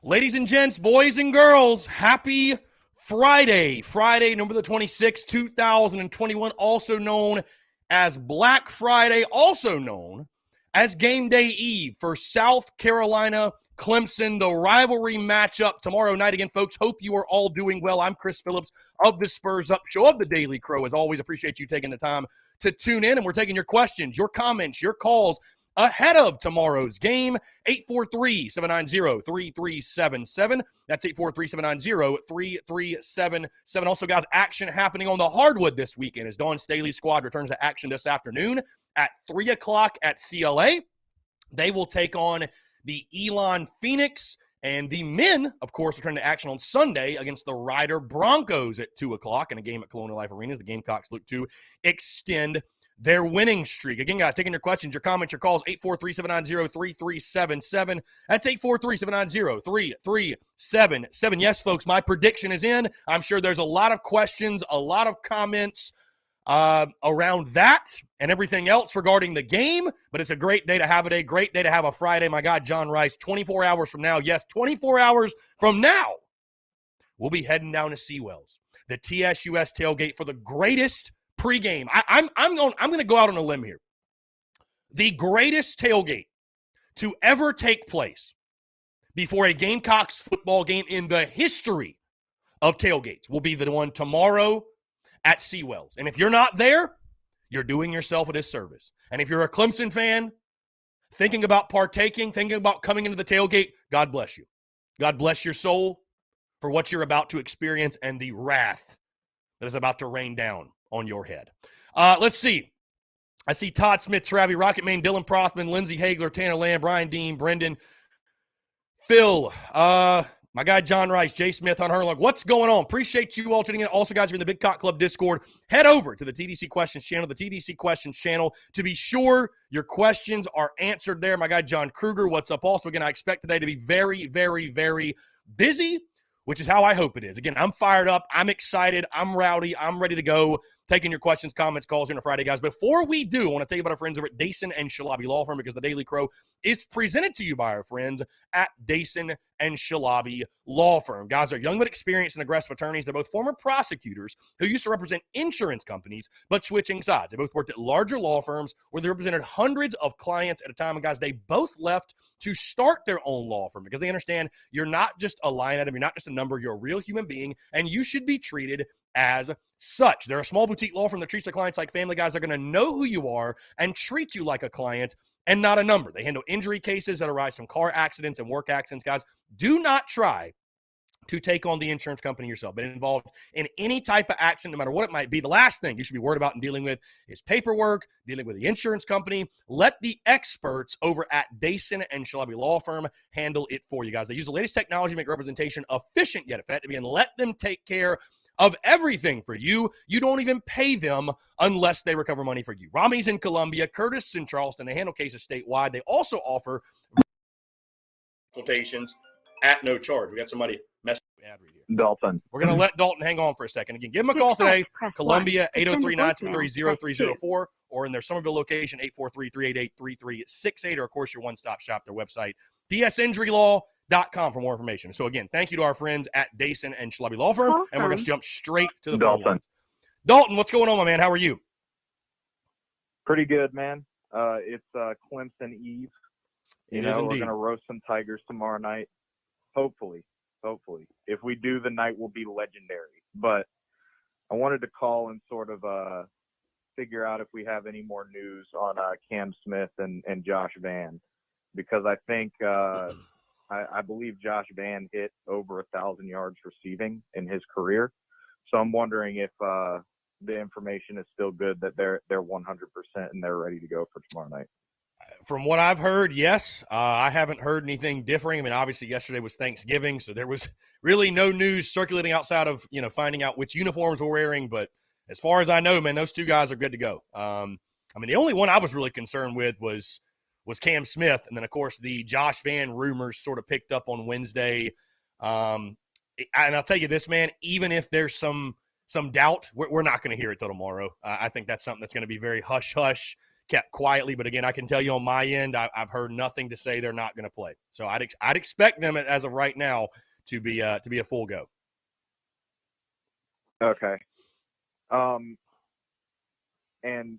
Ladies and gents, boys and girls, happy Friday. Friday, November the 26th, 2021, also known as Black Friday, also known as Game Day Eve for South Carolina Clemson, the rivalry matchup tomorrow night. Again, folks, hope you are all doing well. I'm Chris Phillips of the Spurs Up Show of the Daily Crow. As always, appreciate you taking the time to tune in, and we're taking your questions, your comments, your calls ahead of tomorrow's game. 843-790-3377. That's 843-790-3377. Also, guys, action happening on the hardwood this weekend as Dawn Staley's squad returns to action this afternoon at 3 o'clock at CLA. They will take on the Elon Phoenix, and the men, of course, return to action on Sunday against the Ryder Broncos at 2 o'clock in a game at Colonial Life Arena as the Gamecocks look to extend their winning streak. Again, guys, taking your questions, your comments, your calls, 843-790-3377. That's 843-790-3377. Yes, folks, my prediction is in. I'm sure there's a lot of questions, a lot of comments around that and everything else regarding the game, but it's a great day to have a great day to have a Friday. My God, John Rice, 24 hours from now, yes, 24 hours from now, we'll be heading down to Seawells, the TSUS tailgate for the greatest pregame. I'm going to go out on a limb here. The greatest tailgate to ever take place before a Gamecocks football game in the history of tailgates will be the one tomorrow at Seawells. And if you're not there, you're doing yourself a disservice. And if you're a Clemson fan, thinking about partaking, thinking about coming into the tailgate, God bless you. God bless your soul for what you're about to experience and the wrath that is about to rain down on your head. Let's see. I see Todd Smith, Travi, Rocket Man, Dylan Prothman, Lindsey Hagler, Tanner Lamb, Brian Dean, Brendan, Phil, my guy John Rice, Jay Smith, Hunt Herlock. What's going on? Appreciate you all tuning in. Also, guys, if you're in the Big Cock Club Discord, head over to the TDC Questions channel, to be sure your questions are answered there. My guy John Kruger, what's up? Also, again, I expect today to be very, very, very busy, which is how I hope it is. Again, I'm fired up. I'm excited. I'm rowdy. I'm ready to go. Taking your questions, comments, calls here on a Friday, guys. Before we do, I want to tell you about our friends over at Dason and Shalabi Law Firm, because the Daily Crow is presented to you by our friends at Dason and Shalabi Law Firm. Guys, they're young but experienced and aggressive attorneys. They're both former prosecutors who used to represent insurance companies, but switching sides. They both worked at larger law firms where they represented hundreds of clients at a time. And guys, they both left to start their own law firm because they understand you're not just a line item, you're not just a number, you're a real human being, and you should be treated as such. They're a small boutique law firm that treats their clients like family. Guys, they're going to know who you are and treat you like a client and not a number. They handle injury cases that arise from car accidents and work accidents. Guys, do not try to take on the insurance company yourself. Been involved in any type of accident, no matter what it might be, the last thing you should be worried about and dealing with is paperwork, dealing with the insurance company. Let the experts over at Dason and Shalabi Law Firm handle it for you, guys. They use the latest technology to make representation efficient yet effective, and let them take care of everything for you. You don't even pay them unless they recover money for you. Rami's in Columbia, Curtis in Charleston. They handle cases statewide. They also offer consultations at no charge. We got somebody messing with ad read here. Dalton. We're going to let Dalton hang on for a second. Again, give him a call today. Columbia, 803-973-0304, or in their Somerville location, 843-388-3368, or, of course, your one-stop shop, their website, dsinjurylaw.com for more information. So, again, thank you to our friends at Dason and Shalabi Law Firm, and we're going to jump straight to the phone lines. Dalton, what's going on, my man? How are you? Pretty good, man. It's Clemson Eve. We're going to roast some Tigers tomorrow night. Hopefully. If we do, the night will be legendary. But I wanted to call and sort of figure out if we have any more news on Cam Smith and Josh Van, because I think I believe Josh Van hit over 1,000 yards receiving in his career. So I'm wondering if the information is still good that they're 100% and they're ready to go for tomorrow night. From what I've heard, yes. I haven't heard anything differing. I mean, obviously yesterday was Thanksgiving, so there was really no news circulating outside of, finding out which uniforms we're wearing. But as far as I know, man, those two guys are good to go. I mean, the only one I was really concerned with was Cam Smith. And then, of course, the Josh Van rumors sort of picked up on Wednesday. And I'll tell you this, man, even if there's some doubt, we're not going to hear it till tomorrow. I think that's something that's going to be very hush-hush kept quietly. But again, I can tell you on my end, I've heard nothing to say they're not going to play. So I'd expect them as of right now to be a full go. Okay. And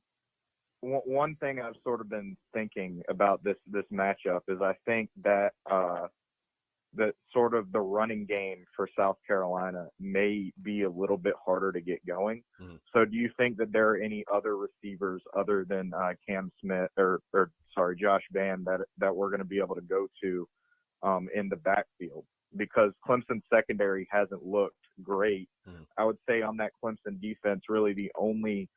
one thing I've sort of been thinking about this matchup is I think that that sort of the running game for South Carolina may be a little bit harder to get going. Mm-hmm. So do you think that there are any other receivers other than Cam Smith or Josh Vann that we're going to be able to go to in the backfield? Because Clemson's secondary hasn't looked great. Mm-hmm. I would say on that Clemson defense, really the only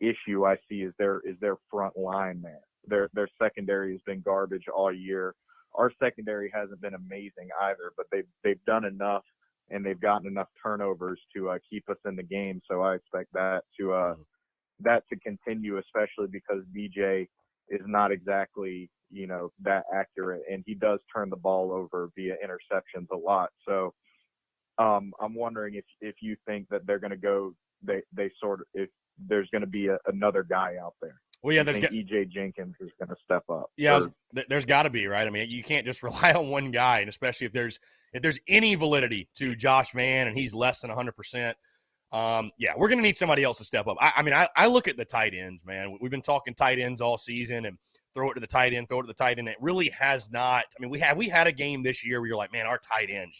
issue I see is their front line there. Their secondary has been garbage all year. Our secondary hasn't been amazing either, but they've done enough and they've gotten enough turnovers to keep us in the game. So I expect that to continue, especially because DJ is not exactly that accurate, and he does turn the ball over via interceptions a lot. So I'm wondering if you think that they're going to go if there's going to be another guy out there. Well, yeah, there's EJ Jenkins is going to step up. Yeah, there's got to be, right? I mean, you can't just rely on one guy, and especially if there's any validity to Josh Vann and he's less than 100%. Yeah, we're going to need somebody else to step up. I look at the tight ends, man. We've been talking tight ends all season and throw it to the tight end. It really has not. I mean, we had a game this year where you're like, man, our tight ends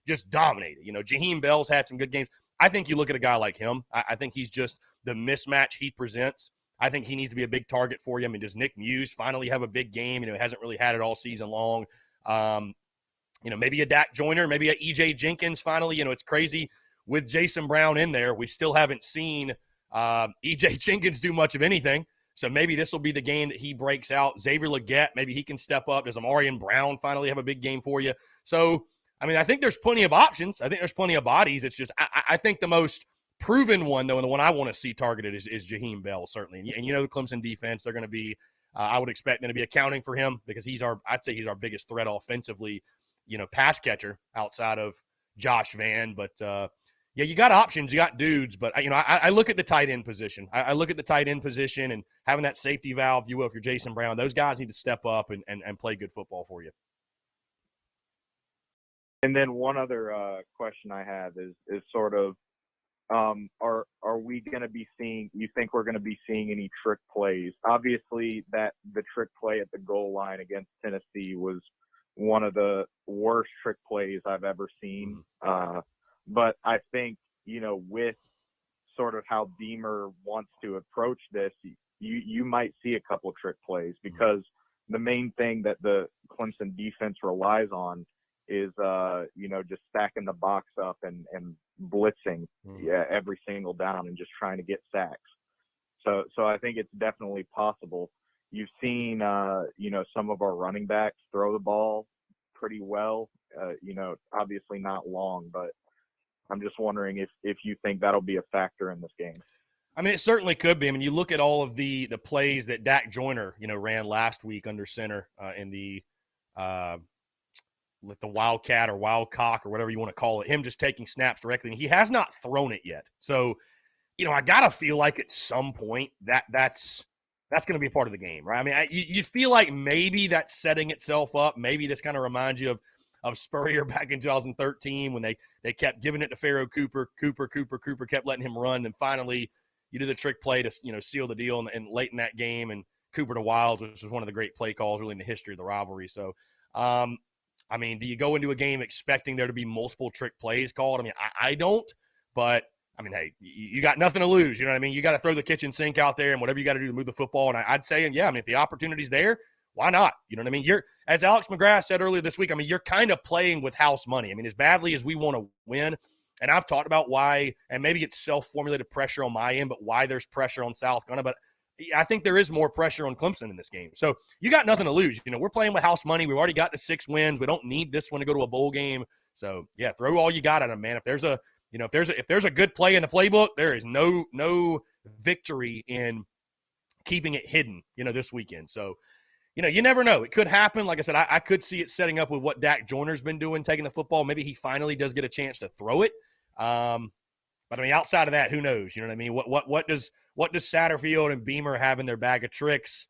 just dominated. Jaheim Bell's had some good games. I think you look at a guy like him. I think he's just the mismatch he presents. I think he needs to be a big target for you. I mean, does Nick Muse finally have a big game? Hasn't really had it all season long. Maybe a Dak Joyner, maybe a EJ Jenkins finally. It's crazy with Jason Brown in there. We still haven't seen EJ Jenkins do much of anything. So maybe this will be the game that he breaks out. Xavier Legette, maybe he can step up. Does Amarian Brown finally have a big game for you? So, I think there's plenty of options. I think there's plenty of bodies. It's just I think the most proven one, though, and the one I want to see targeted is Jaheim Bell, certainly. And the Clemson defense, they're going to be I would expect them to be accounting for him because I'd say he's our biggest threat offensively, pass catcher outside of Josh Vann. But, yeah, you got options, you got dudes. But, I look at the tight end position. I look at the tight end position and having that safety valve, if you will, if you're Jason Brown, those guys need to step up and play good football for you. And then one other question I have is sort of, are we going to be seeing? You think we're going to be seeing any trick plays? Obviously, that the trick play at the goal line against Tennessee was one of the worst trick plays I've ever seen. But I think with sort of how Beamer wants to approach this, you might see a couple trick plays because the main thing that the Clemson defense relies on is just stacking the box up and blitzing every single down and just trying to get sacks. So I think it's definitely possible. You've seen some of our running backs throw the ball pretty well. Obviously not long, but I'm just wondering if you think that'll be a factor in this game. It certainly could be. You look at all of the plays that Dak Joyner ran last week under center in the with the Wildcat or Wildcock or whatever you want to call it, him just taking snaps directly. And he has not thrown it yet. So, I got to feel like at some point that's going to be a part of the game, right? You feel like maybe that's setting itself up. Maybe this kind of reminds you of Spurrier back in 2013 when they kept giving it to Pharaoh Cooper. Cooper kept letting him run. And finally, you do the trick play to, seal the deal and late in that game. And Cooper to Wilds, which was one of the great play calls really in the history of the rivalry. So, do you go into a game expecting there to be multiple trick plays called? I don't, but hey, you got nothing to lose. You know what I mean? You got to throw the kitchen sink out there and whatever you got to do to move the football. And I'd say, if the opportunity's there, why not? You know what I mean? You're, as Alex McGrath said earlier this week, you're kind of playing with house money. As badly as we want to win, and I've talked about why, and maybe it's self-formulated pressure on my end, but why there's pressure on South Carolina. But I think there is more pressure on Clemson in this game. So you got nothing to lose. We're playing with house money. We've already got the 6 wins. We don't need this one to go to a bowl game. So yeah, throw all you got at them, man. If there's a good play in the playbook, there is no victory in keeping it hidden, this weekend. So, you never know. It could happen. Like I said, I could see it setting up with what Dak Joyner's been doing, taking the football. Maybe he finally does get a chance to throw it. But outside of that, who knows? You know what I mean? What does Satterfield and Beamer have in their bag of tricks?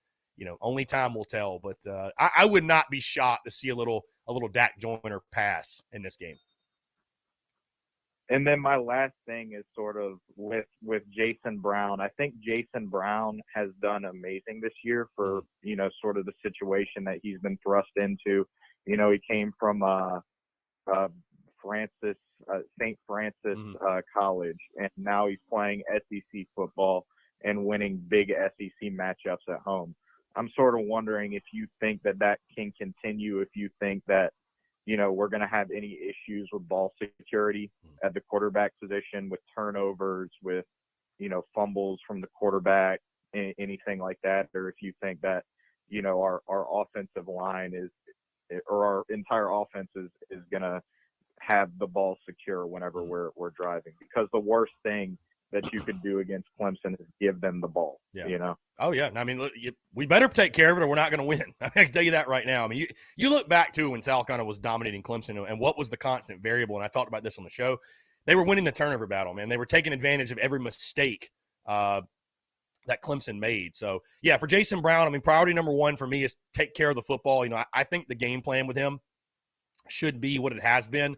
Only time will tell. But I would not be shocked to see a little Dak Joyner pass in this game. And then my last thing is sort of with Jason Brown. I think Jason Brown has done amazing this year for, sort of the situation that he's been thrust into. He came from St. Francis College, and now he's playing SEC football and winning big SEC matchups at home. I'm sort of wondering if you think that can continue, if you think that, we're going to have any issues with ball security at the quarterback position, with turnovers, with, fumbles from the quarterback, anything like that, or if you think that, our offensive line or our entire offense is going to have the ball secure whenever we're driving. Because the worst thing that you could do against Clemson is give them the ball. Yeah. Oh yeah. I mean, look, we better take care of it or we're not going to win. I can tell you that right now. I mean, you look back to when South Carolina was dominating Clemson and what was the constant variable. And I talked about this on the show. They were winning the turnover battle, man. They were taking advantage of every mistake that Clemson made. So yeah, for Jason Brown, I mean, priority number one for me is take care of the football. I think the game plan with him should be what it has been.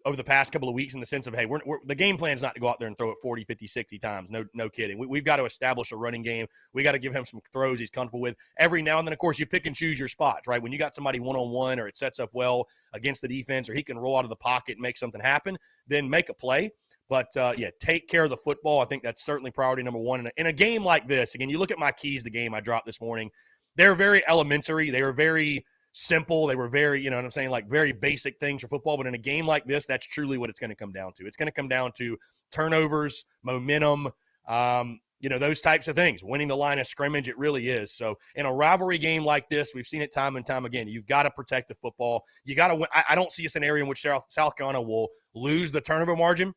Over the past couple of weeks, in the sense of, hey, the game plan is not to go out there and throw it 40, 50, 60 times. No kidding. We've got to establish a running game. We got to give him some throws he's comfortable with. Every now and then, of course, you pick and choose your spots, right? When you got somebody one-on-one or it sets up well against the defense or he can roll out of the pocket and make something happen, then make a play. But, take care of the football. I think that's certainly priority number one. In a game like this, again, you look at my keys to game I dropped this morning. They're very elementary. They were very simple. They were very, you know what I'm saying, like very basic things for football. But in a game like this, that's truly what it's going to come down to. It's going to come down to turnovers, momentum, those types of things. Winning the line of scrimmage, it really is. So in a rivalry game like this, we've seen it time and time again. You've got to protect the football. You got to win. I don't see a scenario in which South Carolina will lose the turnover margin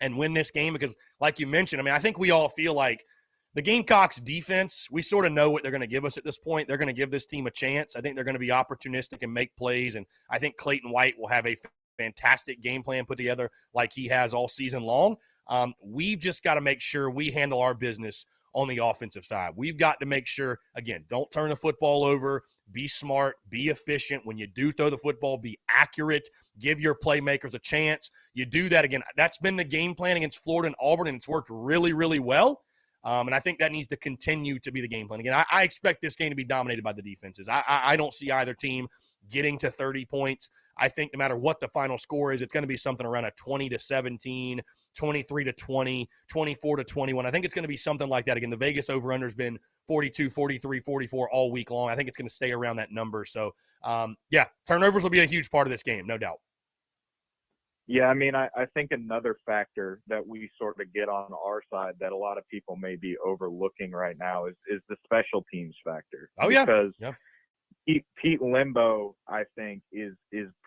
and win this game because, like you mentioned, I mean, I think we all feel like the Gamecocks defense, we sort of know what they're going to give us at this point. They're going to give this team a chance. I think they're going to be opportunistic and make plays, and I think Clayton White will have a fantastic game plan put together like he has all season long. We've just got to make sure we handle our business on the offensive side. We've got to make sure, again, don't turn the football over, be smart, be efficient. When you do throw the football, be accurate, give your playmakers a chance. You do that again. That's been the game plan against Florida and Auburn, and it's worked really, really well. And I think that needs to continue to be the game plan. Again, I expect this game to be dominated by the defenses. I don't see either team getting to 30 points. I think no matter what the final score is, it's going to be something around a 20-17, 23-20, 24-21. I think it's going to be something like that. Again, the Vegas over-under has been 42, 43, 44 all week long. I think it's going to stay around that number. So, turnovers will be a huge part of this game, no doubt. Yeah, I mean, I think another factor that we sort of get on our side that a lot of people may be overlooking right now is the special teams factor. Oh, yeah. Because Pete Limbo, I think, is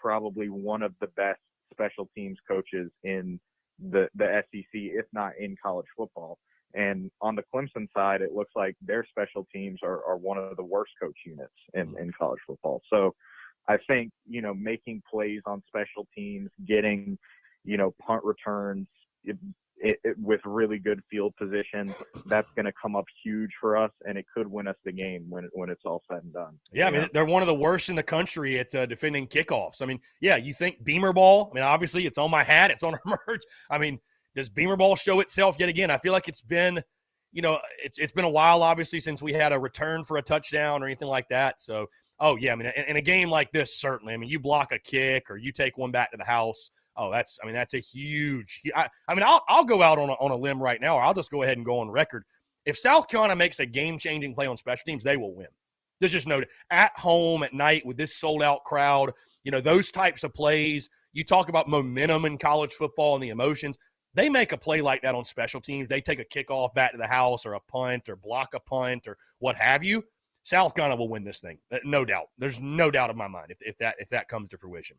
probably one of the best special teams coaches in the SEC, if not in college football. And on the Clemson side, it looks like their special teams are one of the worst coach units in college football. So I think, making plays on special teams, getting, punt returns with really good field position, that's going to come up huge for us, and it could win us the game when it's all said and done. Yeah, I mean, they're one of the worst in the country at defending kickoffs. I mean, yeah, you think Beamer ball. I mean, obviously it's on my hat. It's on our merch. I mean, does Beamer ball show itself yet again? I feel like it's been, it's been a while, obviously, since we had a return for a touchdown or anything like that. So, oh, yeah, I mean, in a game like this, certainly. I mean, you block a kick or you take one back to the house. Oh, that's a huge – I'll go out on a limb right now, or I'll just go ahead and go on record. If South Carolina makes a game-changing play on special teams, they will win. There's just no – at home at night with this sold-out crowd, those types of plays. You talk about momentum in college football and the emotions. They make a play like that on special teams. They take a kickoff back to the house or a punt or block a punt or what have you. South Carolina will win this thing, no doubt. There's no doubt in my mind if that comes to fruition.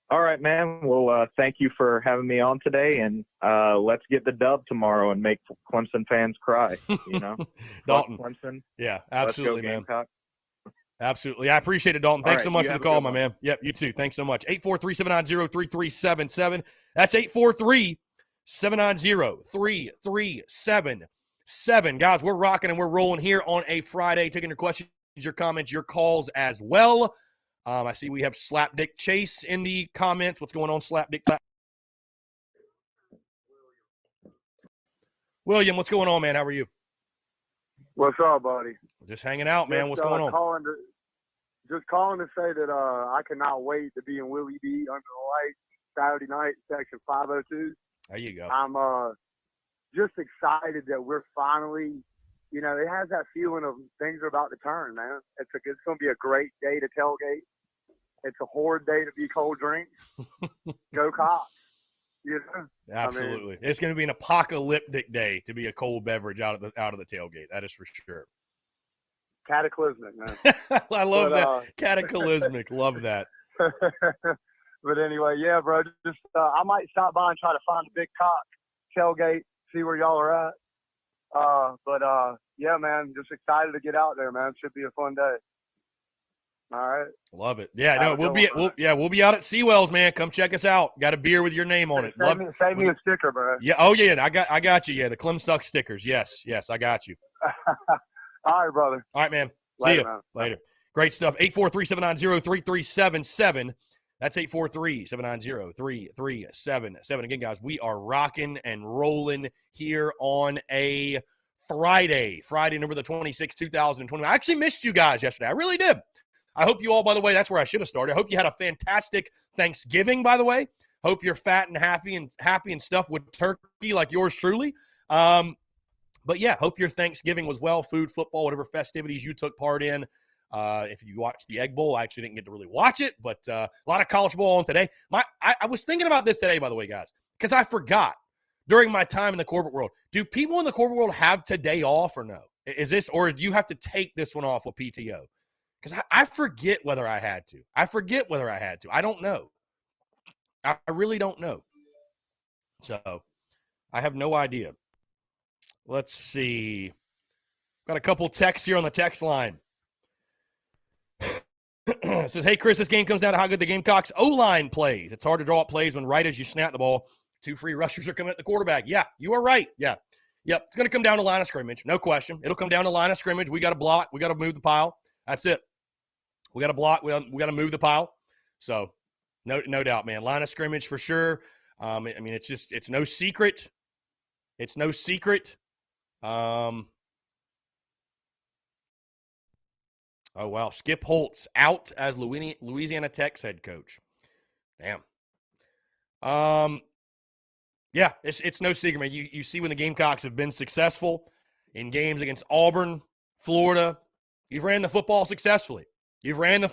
All right, man. Well, thank you for having me on today, and let's get the dub tomorrow and make Clemson fans cry. Dalton, Clemson. Yeah, absolutely, man. Absolutely. I appreciate it, Dalton. Thanks so much for the call, my man. Yep, you too. Thanks so much. 843-790-3377. That's 790-3377. Guys, we're rocking and we're rolling here on a Friday, taking your questions, your comments, your calls as well. I see we have Slapdick Chase in the comments. What's going on, Slapdick? William, what's going on, man? How are you? What's up, buddy? Just hanging out, man. What's going on? Calling to say that I cannot wait to be in Willie B under the lights Saturday night, section 502. There you go. I'm just excited that we're finally, it has that feeling of things are about to turn, man. It's going to be a great day to tailgate. It's a horrid day to be cold drinks. Go Cox. Absolutely. It's going to be an apocalyptic day to be a cold beverage out of the tailgate. That is for sure. Cataclysmic, man. I love that. Cataclysmic. Love that. But anyway, yeah, bro. Just I might stop by and try to find a big cock tailgate, see where y'all are at. Yeah, man, just excited to get out there, man. Should be a fun day. All right. Love it. Yeah, no, we'll be out at Seawells, man. Come check us out. Got a beer with your name on it. Save me a sticker, bro. Yeah. Oh yeah, I got you. Yeah, the Clem Suck stickers. Yes, I got you. All right, brother. All right, man. Later, See you man. later. Great stuff. 843-790-3377. That's 843-790-3377. Again, guys, we are rocking and rolling here on a Friday, November the 26th, 2020. I actually missed you guys yesterday. I really did. I hope you all, by the way, that's where I should have started. I hope you had a fantastic Thanksgiving, by the way. Hope you're fat and happy and stuff with turkey like yours truly. But yeah, hope your Thanksgiving was well. Food, football, whatever festivities you took part in. If you watched the Egg Bowl, I actually didn't get to really watch it, but a lot of college ball on today. I was thinking about this today, by the way, guys, because I forgot during my time in the corporate world. Do people in the corporate world have today off or no? Is this, or do you have to take this one off with PTO? Because I forget whether I had to. I don't know. I really don't know. So I have no idea. Let's see. Got a couple texts here on the text line. It says, hey, Chris, this game comes down to how good the Gamecocks O-line plays. It's hard to draw up plays when right as you snap the ball, two free rushers are coming at the quarterback. Yeah, you are right. Yeah. Yep. It's going to come down to line of scrimmage. No question. It'll come down to line of scrimmage. We got to block. We got to move the pile. That's it. We got to block. We got to move the pile. So no doubt, man. Line of scrimmage for sure. I mean, it's no secret. It's no secret. Oh, wow. Skip Holtz out as Louisiana Tech's head coach. Damn. Yeah, it's no secret, man. You see when the Gamecocks have been successful in games against Auburn, Florida, you've ran the football successfully. In the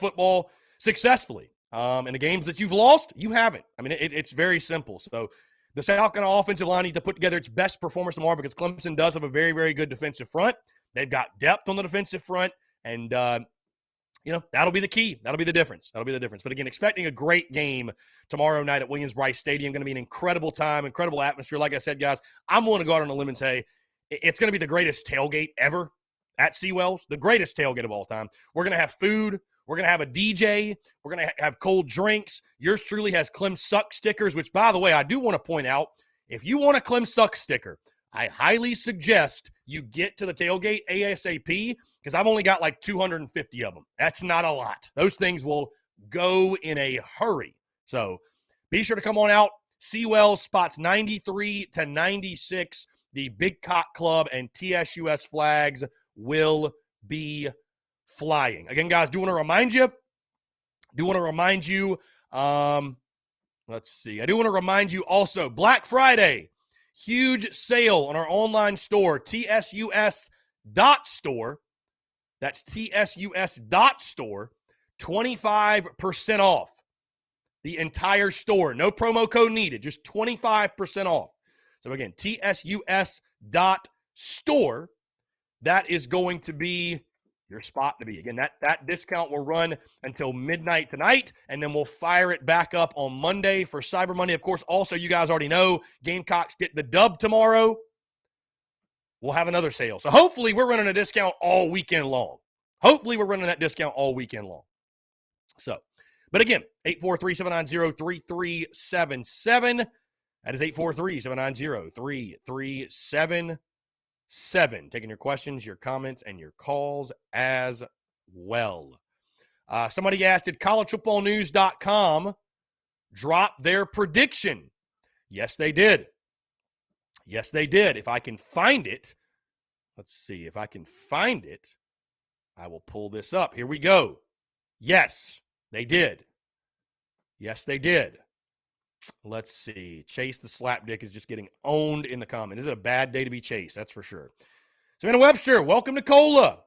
games that you've lost, you haven't. I mean, it's very simple. So the South Carolina offensive line needs to put together its best performance tomorrow because Clemson does have a very, very good defensive front. They've got depth on the defensive front, and that'll be the key. That'll be the difference. But again, expecting a great game tomorrow night at Williams-Brice Stadium. Going to be an incredible time, incredible atmosphere. Like I said, guys, I'm willing to go out on a limb and say it's going to be the greatest tailgate ever at Seawells, the greatest tailgate of all time. We're going to have food. We're going to have a DJ. We're going to have cold drinks. Yours truly has Clem Suck stickers, which, by the way, I do want to point out, if you want a Clem Suck sticker, I highly suggest you get to the tailgate ASAP because I've only got like 250 of them. That's not a lot. Those things will go in a hurry. So be sure to come on out. Seawells spots 93 to 96. The Big Cock Club and TSUS flags will be flying. Again, guys, do want to remind you. Let's see. I do want to remind you also, Black Friday, huge sale on our online store, tsus.store. That's tsus.store, 25% off the entire store. No promo code needed, just 25% off. So again, tsus.store. That is going to be your spot to be. Again, that discount will run until midnight tonight, and then we'll fire it back up on Monday for Cyber Monday. Of course, also, you guys already know, Gamecocks get the dub tomorrow. We'll have another sale. So hopefully we're running a discount all weekend long. So, but again, 843-790-3377. That is 843-790-3377. Taking your questions, your comments, and your calls as well. Somebody asked, did collegefootballnews.com drop their prediction? Yes, they did. Yes, they did. If I can find it, let's see. If I can find it, I will pull this up. Here we go. Yes, they did. Yes, they did. Let's see. Chase the Slapdick is just getting owned in the comments. This is a bad day to be Chase, that's for sure. Savannah Webster, welcome to Cola.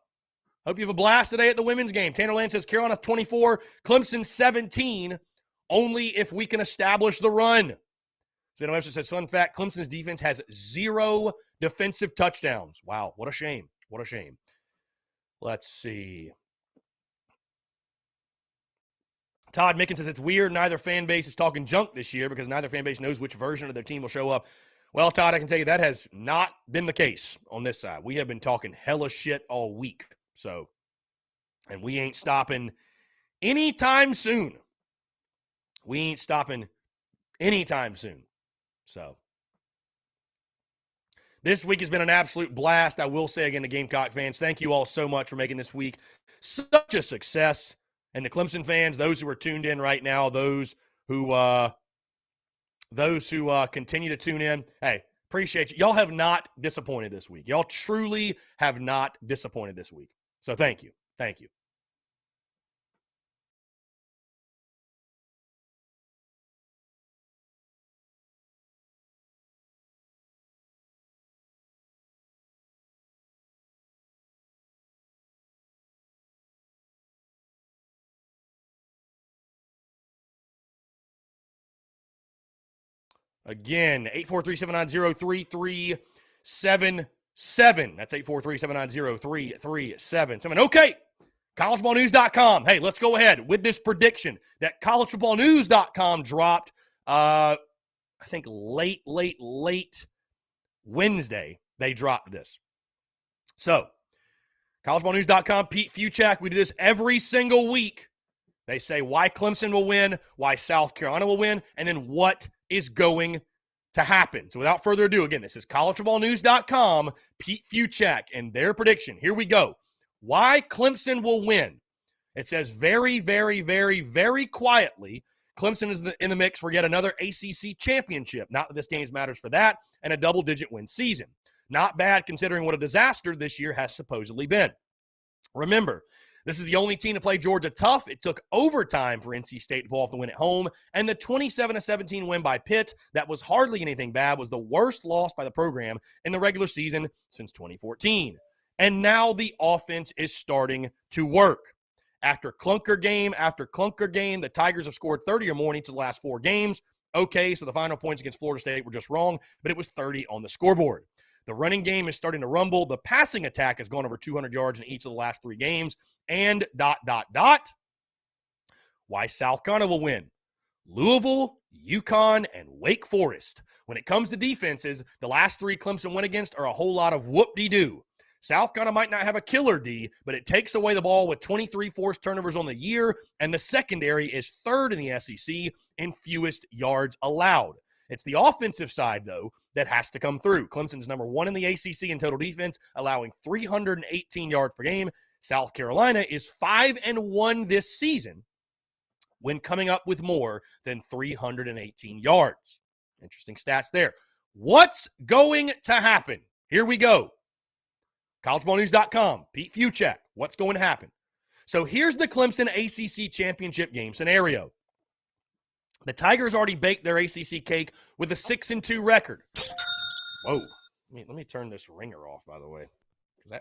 Hope you have a blast today at the women's game. Tanner Land says Carolina 24, Clemson 17, only if we can establish the run. Savannah Webster says, fun fact, Clemson's defense has 0 defensive touchdowns. Wow, what a shame. What a shame. Let's see. Todd Mickens says it's weird neither fan base is talking junk this year because neither fan base knows which version of their team will show up. Well, Todd, I can tell you that has not been the case on this side. We have been talking hella shit all week. So, and we ain't stopping anytime soon. We ain't stopping anytime soon. So, this week has been an absolute blast. I will say again to Gamecock fans, thank you all so much for making this week such a success. And the Clemson fans, those who are tuned in right now, those who continue to tune in, hey, appreciate you. Y'all have not disappointed this week. Y'all truly have not disappointed this week. So thank you. Thank you. Again, 843-790-3377. That's 843-790-3377. Okay, collegefootballnews.com. Hey, let's go ahead with this prediction that collegefootballnews.com dropped, I think late Wednesday, they dropped this. So, collegefootballnews.com, Pete Fuchak, we do this every single week. They say why Clemson will win, why South Carolina will win, and then what is going to happen. So without further ado, again, this is collegefootballnews.com, Pete Fuchak, and their prediction. Here we go. Why Clemson will win. It says very, very, very, very quietly, Clemson is in the mix for yet another ACC championship. Not that this game matters for that, and a double-digit win season. Not bad considering what a disaster this year has supposedly been. Remember, this is the only team to play Georgia tough. It took overtime for NC State to pull off the win at home, and the 27-17 win by Pitt, that was hardly anything bad, was the worst loss by the program in the regular season since 2014. And now the offense is starting to work. After clunker game after clunker game, the Tigers have scored 30 or more in each of the last 4 games. Okay, so the final points against Florida State were just wrong, but it was 30 on the scoreboard. The running game is starting to rumble. The passing attack has gone over 200 yards in each of the last 3 games. And ... Why South Carolina will win. Louisville, UConn, and Wake Forest. When it comes to defenses, the last 3 Clemson went against are a whole lot of whoop-de-doo. South Carolina might not have a killer D, but it takes away the ball with 23 forced turnovers on the year, and the secondary is 3rd in the SEC in fewest yards allowed. It's the offensive side, though, that has to come through. Clemson's number 1 in the ACC in total defense, allowing 318 yards per game. South Carolina is 5-1 this season when coming up with more than 318 yards. Interesting stats there. What's going to happen? Here we go. collegefootballnews.com, Pete Fuchak. What's going to happen? So here's the Clemson ACC championship game scenario. The Tigers already baked their ACC cake with a 6-2 record. Whoa. Let me turn this ringer off, by the way, because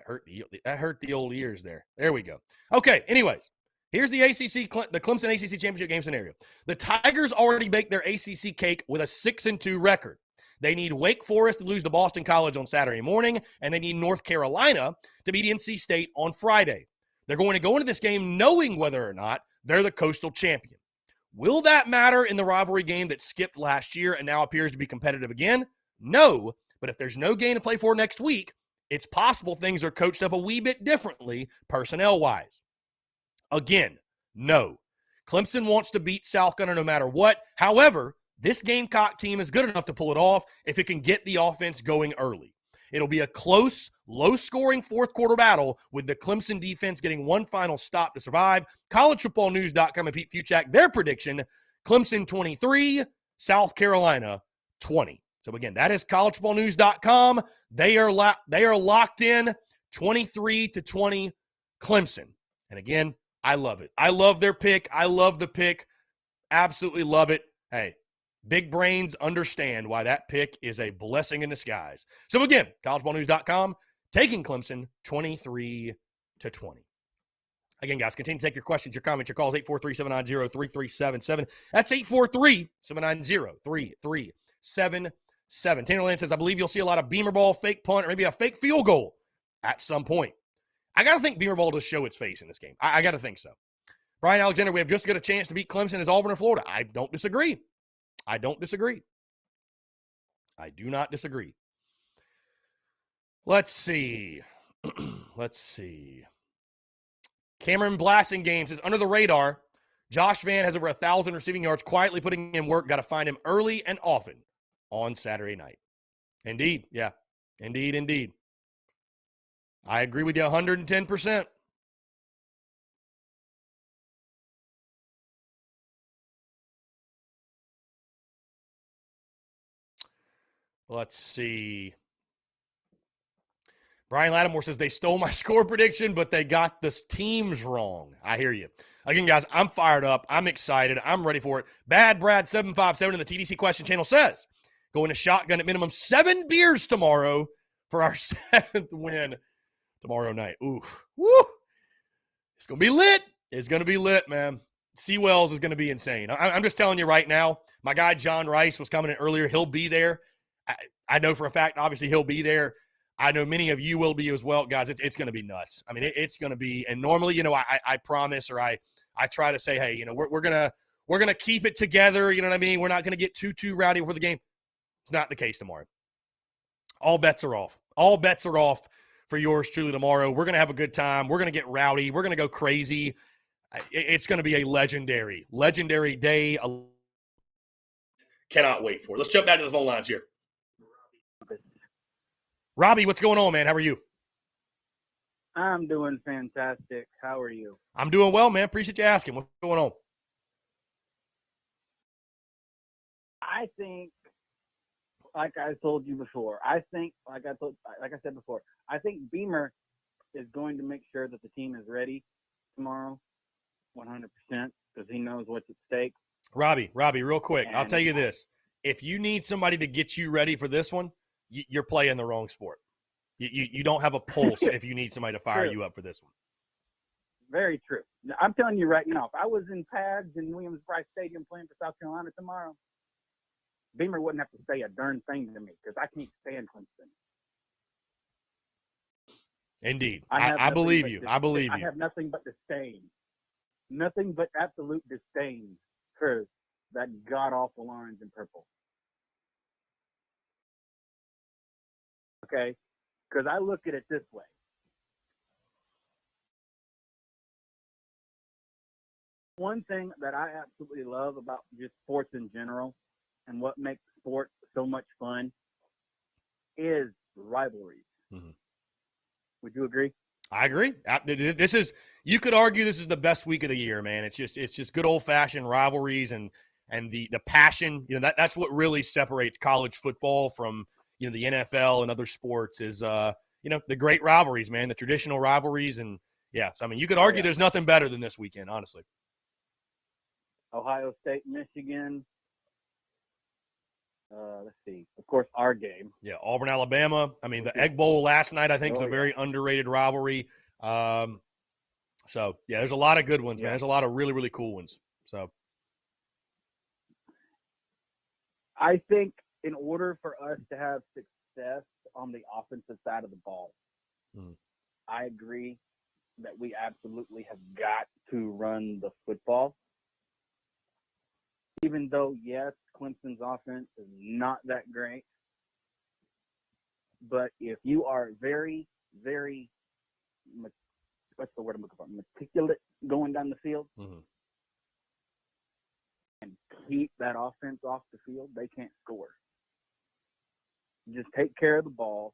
that hurt the old ears there. There we go. Okay, anyways, here's the Clemson ACC championship game scenario. The Tigers already baked their ACC cake with a 6-2 record. They need Wake Forest to lose to Boston College on Saturday morning, and they need North Carolina to beat NC State on Friday. They're going to go into this game knowing whether or not they're the Coastal champion. Will that matter in the rivalry game that skipped last year and now appears to be competitive again? No, but if there's no game to play for next week, it's possible things are coached up a wee bit differently personnel-wise. Again, no. Clemson wants to beat South Carolina no matter what. However, This Gamecock team is good enough to pull it off if it can get the offense going early. It'll be a close, low-scoring fourth-quarter battle with the Clemson defense getting one final stop to survive. CollegeFootballNews.com and Pete Fuchak, their prediction, Clemson 23, South Carolina 20. So, again, that is CollegeFootballNews.com. They are locked in 23-20 Clemson. And, again, I love it. I love their pick. I love the pick. Absolutely love it. Hey, big brains understand why that pick is a blessing in disguise. So, again, collegeballnews.com, taking Clemson 23-20. Again, guys, continue to take your questions, your comments, your calls, 843-790-3377. That's 843-790-3377. Tanner Land says, I believe you'll see a lot of Beamer ball, fake punt, or maybe a fake field goal at some point. I got to think Beamer ball does show its face in this game. I got to think so. Brian Alexander, we have just got a chance to beat Clemson as Auburn or Florida. I don't disagree. I do not disagree. Let's see. Cameron Blasting Games is under the radar. Josh Vann has over 1,000 receiving yards, quietly putting in work. Got to find him early and often on Saturday night. Indeed. Yeah. Indeed. I agree with you 110%. Let's see. Brian Lattimore says they stole my score prediction, but they got the teams wrong. I hear you. Again, guys, I'm fired up. I'm excited. I'm ready for it. Bad Brad 757 in the TDC question channel says, going to shotgun at minimum 7 beers tomorrow for our 7th win tomorrow night. Ooh. Woo. It's going to be lit. It's going to be lit, man. Seawells is going to be insane. I'm just telling you right now, my guy John Rice was coming in earlier. He'll be there. I know for a fact, obviously, he'll be there. I know many of you will be as well, guys. It's going to be nuts. I mean, it's going to be. And normally, I promise or I try to say, hey, we're gonna keep it together. You know what I mean? We're not going to get too rowdy before the game. It's not the case tomorrow. All bets are off. All bets are off for yours truly tomorrow. We're going to have a good time. We're going to get rowdy. We're going to go crazy. It's going to be a legendary day. Cannot wait for it. Let's jump back to the phone lines here. Robbie, what's going on, man? How are you? I'm doing fantastic. How are you? I'm doing well, man. Appreciate you asking. What's going on? I think, like I told you before, I think Beamer is going to make sure that the team is ready tomorrow, 100%, because he knows what's at stake. Robbie, real quick, I'll tell you this. If you need somebody to get you ready for this one, you're playing the wrong sport. You don't have a pulse if you need somebody to fire you up for this one. Very true. I'm telling you right now, if I was in pads in Williams-Brice Stadium playing for South Carolina tomorrow, Beamer wouldn't have to say a darn thing to me because I can't stand Clemson. Indeed. I believe you. I believe you. I have nothing but disdain. Nothing but absolute disdain for that god-awful orange and purple. Okay? Because I look at it this way. One thing that I absolutely love about just sports in general and what makes sports so much fun is rivalries. Mm-hmm. Would you agree? I agree. You could argue this is the best week of the year, man. It's just good old-fashioned rivalries and the passion. That's what really separates college football from the NFL and other sports is, the great rivalries, man, the traditional rivalries. And, yeah, so, I mean, you could argue there's nothing better than this weekend, honestly. Ohio State, Michigan. Let's see. Of course, our game. Yeah, Auburn, Alabama. I mean, the Egg Bowl last night, I think, is a very underrated rivalry. So, yeah, there's a lot of good ones, man. There's a lot of really, really cool ones. So, I think in order for us to have success on the offensive side of the ball, I agree that we absolutely have got to run the football. Even though, yes, Clemson's offense is not that great. But if you are very, very, what's the word I'm looking for? Meticulous going down the field and keep that offense off the field, they can't score. Just take care of the ball,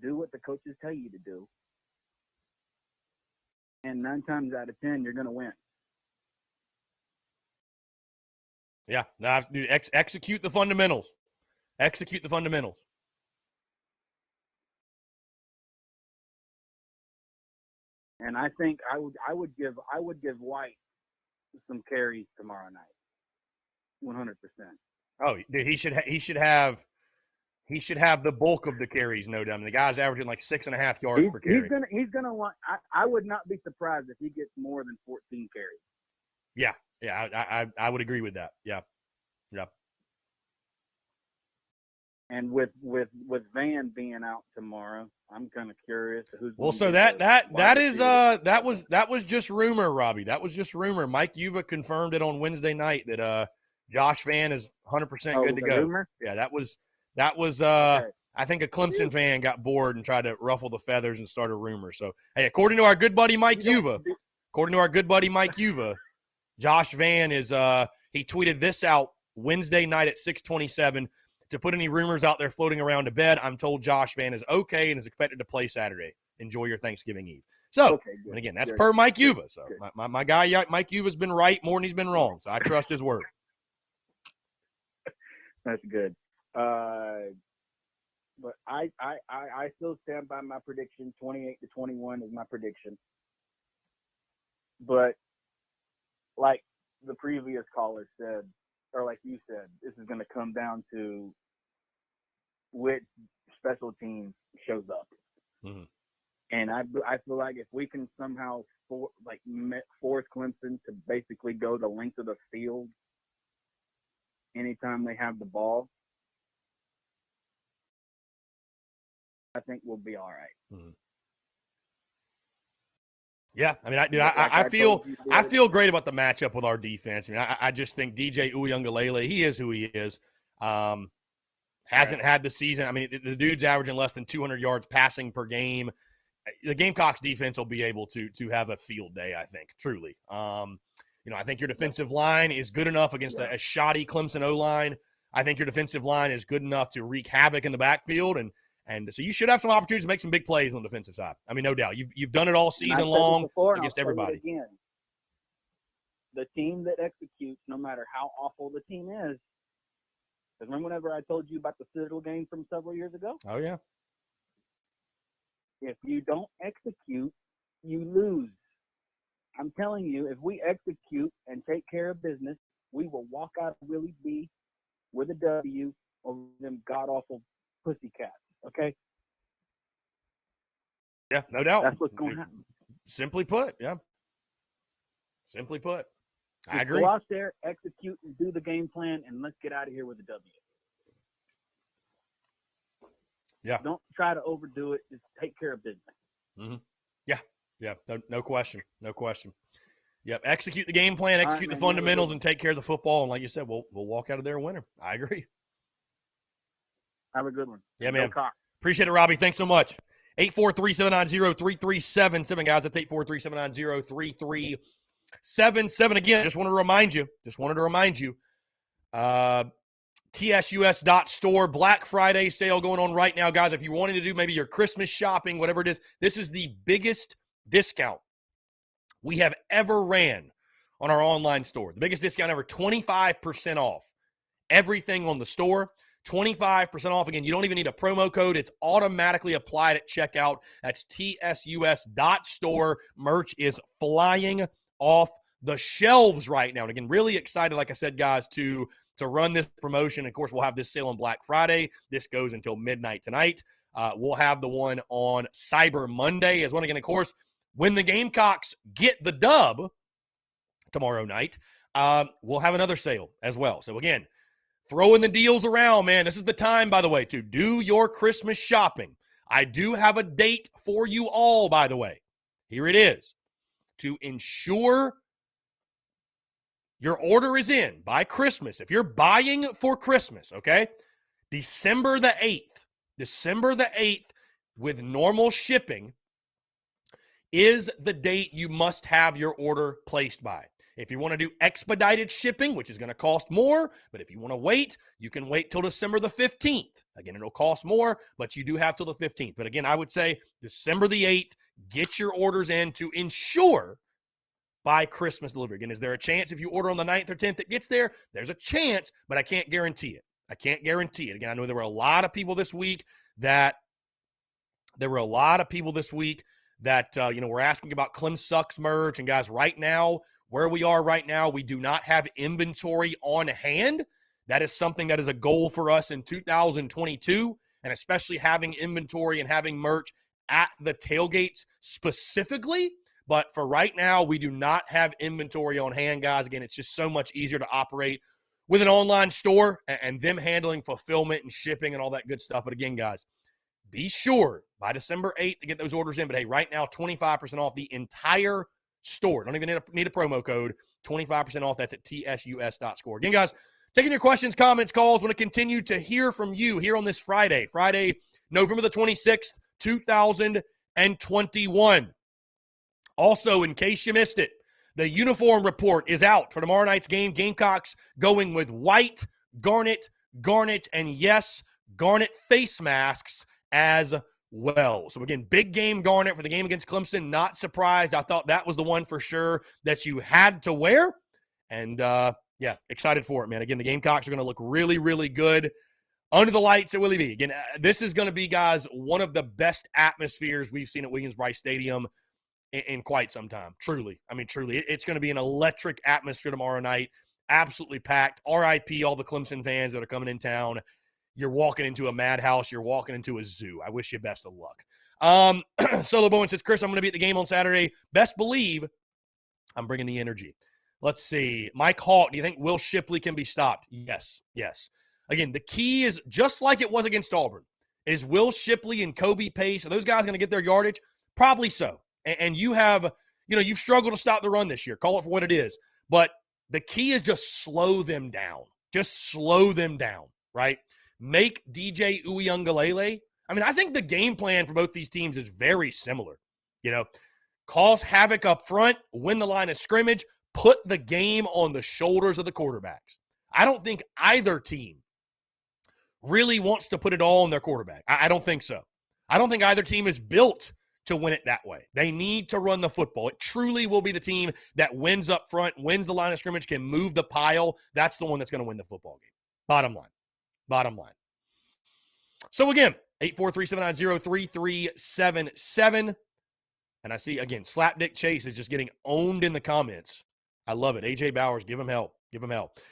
do what the coaches tell you to do, and 9 times out of 10, you're going to win. Yeah, execute the fundamentals. Execute the fundamentals. And I think I would give White some carries tomorrow night. 100%. Oh, dude, he should have the bulk of the carries, no doubt. I mean, the guy's averaging like 6.5 yards per carry. He's gonna want. I would not be surprised if he gets more than 14 carries. Yeah, I would agree with that. Yeah. And with Van being out tomorrow, I'm kind of curious who's. Well, so that was just rumor, Robbie. That was just rumor. Mike Yuba confirmed it on Wednesday night that Josh Van is 100% good to go. Rumor? Yeah, that was Okay. I think a Clemson fan got bored and tried to ruffle the feathers and start a rumor. So, hey, according to our good buddy Mike Yuba, Josh Van is he tweeted this out Wednesday night at 6:27. To put any rumors out there floating around to bed, I'm told Josh Van is okay and is expected to play Saturday. Enjoy your Thanksgiving Eve. So, and again, that's per Mike Yuba. So my guy Mike Yuba's been right more than he's been wrong. So I trust his word. That's good. But I still stand by my prediction. 28-21 is my prediction. But like the previous caller said, or like you said, this is going to come down to which special team shows up. Mm-hmm. And I feel like if we can somehow force Clemson to basically go the length of the field anytime they have the ball, I think we'll be all right. Mm-hmm. Yeah, I mean, I feel great about the matchup with our defense. I mean, I just think DJ Uiagalelei, he is who he is. Hasn't had the season. I mean, the dude's averaging less than 200 yards passing per game. The Gamecocks defense will be able to have a field day, I think, truly. I think your defensive line is good enough against a shoddy Clemson O-line. I think your defensive line is good enough to wreak havoc in the backfield, and so you should have some opportunities to make some big plays on the defensive side. I mean, no doubt. You've done it all season long against everybody. Again, the team that executes, no matter how awful the team is, because remember whenever I told you about the Citadel game from several years ago? Oh, yeah. If you don't execute, you lose. I'm telling you, if we execute and take care of business, we will walk out of Willie B with a W over them god-awful pussycats. Okay? Yeah, no doubt. That's what's going to happen. Simply put, yeah. Simply put. I Just agree. Go out there, execute, and do the game plan, and let's get out of here with a W. Yeah. Don't try to overdo it. Just take care of business. Mm-hmm. Yeah. No question. Yep. Execute the game plan, execute the fundamentals, and take care of the football. And like you said, we'll walk out of there a winner. I agree. Have a good one. Yeah, man. Appreciate it, Robbie. Thanks so much. 843-790-3377, guys. That's 843-790-3377. Again, just wanted to remind you, TSUS.store Black Friday sale going on right now, guys. If you're wanting to do maybe your Christmas shopping, whatever it is, this is the biggest discount we have ever ran on our online store. The biggest discount ever, 25% off everything on the store. 25% off. Again, you don't even need a promo code. It's automatically applied at checkout. That's TSUS.store. Merch is flying off the shelves right now. And again, really excited, like I said, guys, to run this promotion. Of course, we'll have this sale on Black Friday. This goes until midnight tonight. We'll have the one on Cyber Monday as well. Again, of course, when the Gamecocks get the dub tomorrow night, we'll have another sale as well. So again, throwing the deals around, man. This is the time, by the way, to do your Christmas shopping. I do have a date for you all, by the way. Here it is. To ensure your order is in by Christmas. If you're buying for Christmas, okay? December the 8th with normal shipping is the date you must have your order placed by. If you want to do expedited shipping, which is going to cost more, but if you want to wait, you can wait till December the 15th. Again, it'll cost more, but you do have till the 15th. But again, I would say December the 8th, get your orders in to ensure by Christmas delivery. Again, is there a chance if you order on the 9th or 10th it gets there? There's a chance, but I can't guarantee it. I can't guarantee it. Again, I know there were a lot of people this week that were asking about Clem Sucks merch. And guys, right now, where we are right now, we do not have inventory on hand. That is something that is a goal for us in 2022, and especially having inventory and having merch at the tailgates specifically. But for right now, we do not have inventory on hand, guys. Again, it's just so much easier to operate with an online store and them handling fulfillment and shipping and all that good stuff. But again, guys, be sure by December 8th to get those orders in. But hey, right now, 25% off the entire store. Don't even need a promo code. 25% off. That's at tsus.score. Again, guys, taking your questions, comments, calls. Want to continue to hear from you here on this Friday, November the 26th, 2021. Also, in case you missed it, the uniform report is out for tomorrow night's game. Gamecocks going with white, garnet, and yes, garnet face masks as well. So again, big game garnet for the game against Clemson. Not surprised. I thought that was the one for sure that you had to wear. And yeah, excited for it, man. Again, the Gamecocks are going to look really, really good under the lights at Willie B. Again, this is going to be, guys, one of the best atmospheres we've seen at Williams-Brice Stadium in quite some time. Truly. I mean, truly. It's going to be an electric atmosphere tomorrow night. Absolutely packed. RIP all the Clemson fans that are coming in town. You're walking into a madhouse. You're walking into a zoo. I wish you best of luck. Solo Bowen says, Chris, I'm going to be at the game on Saturday. Best believe I'm bringing the energy. Let's see. Mike Hawk, do you think Will Shipley can be stopped? Yes. Again, the key is just like it was against Auburn. Is Will Shipley and Kobe Pace, are those guys going to get their yardage? Probably so. And you have, you've struggled to stop the run this year. Call it for what it is. But the key is just slow them down. Just slow them down, right? Make DJ Uiagalelei. I mean, I think the game plan for both these teams is very similar. Cause havoc up front, win the line of scrimmage, put the game on the shoulders of the quarterbacks. I don't think either team really wants to put it all on their quarterback. I don't think so. I don't think either team is built to win it that way. They need to run the football. It truly will be the team that wins up front, wins the line of scrimmage, can move the pile. That's the one that's going to win the football game. Bottom line. So again, 843-790-3377. And I see, again, Slapdick Chase is just getting owned in the comments. I love it. AJ Bowers, give him help.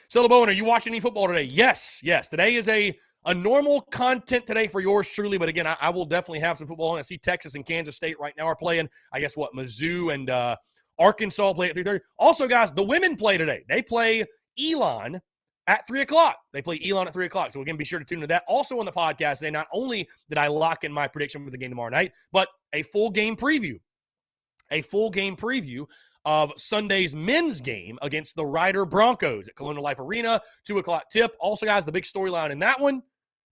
Solo Bowen, are you watching any football today? Yes. Today is a normal content today for yours truly, but again, I will definitely have some football on. I see Texas and Kansas State right now are playing. I guess Mizzou and Arkansas play at 3:30. Also, guys, the women play today. They play Elon at 3 o'clock. They play Elon at 3 o'clock. So again, be sure to tune into that. Also on the podcast today, not only did I lock in my prediction for the game tomorrow night, but a full game preview of Sunday's men's game against the Rider Broncos at Colonial Life Arena, 2 o'clock tip. Also, guys, the big storyline in that one,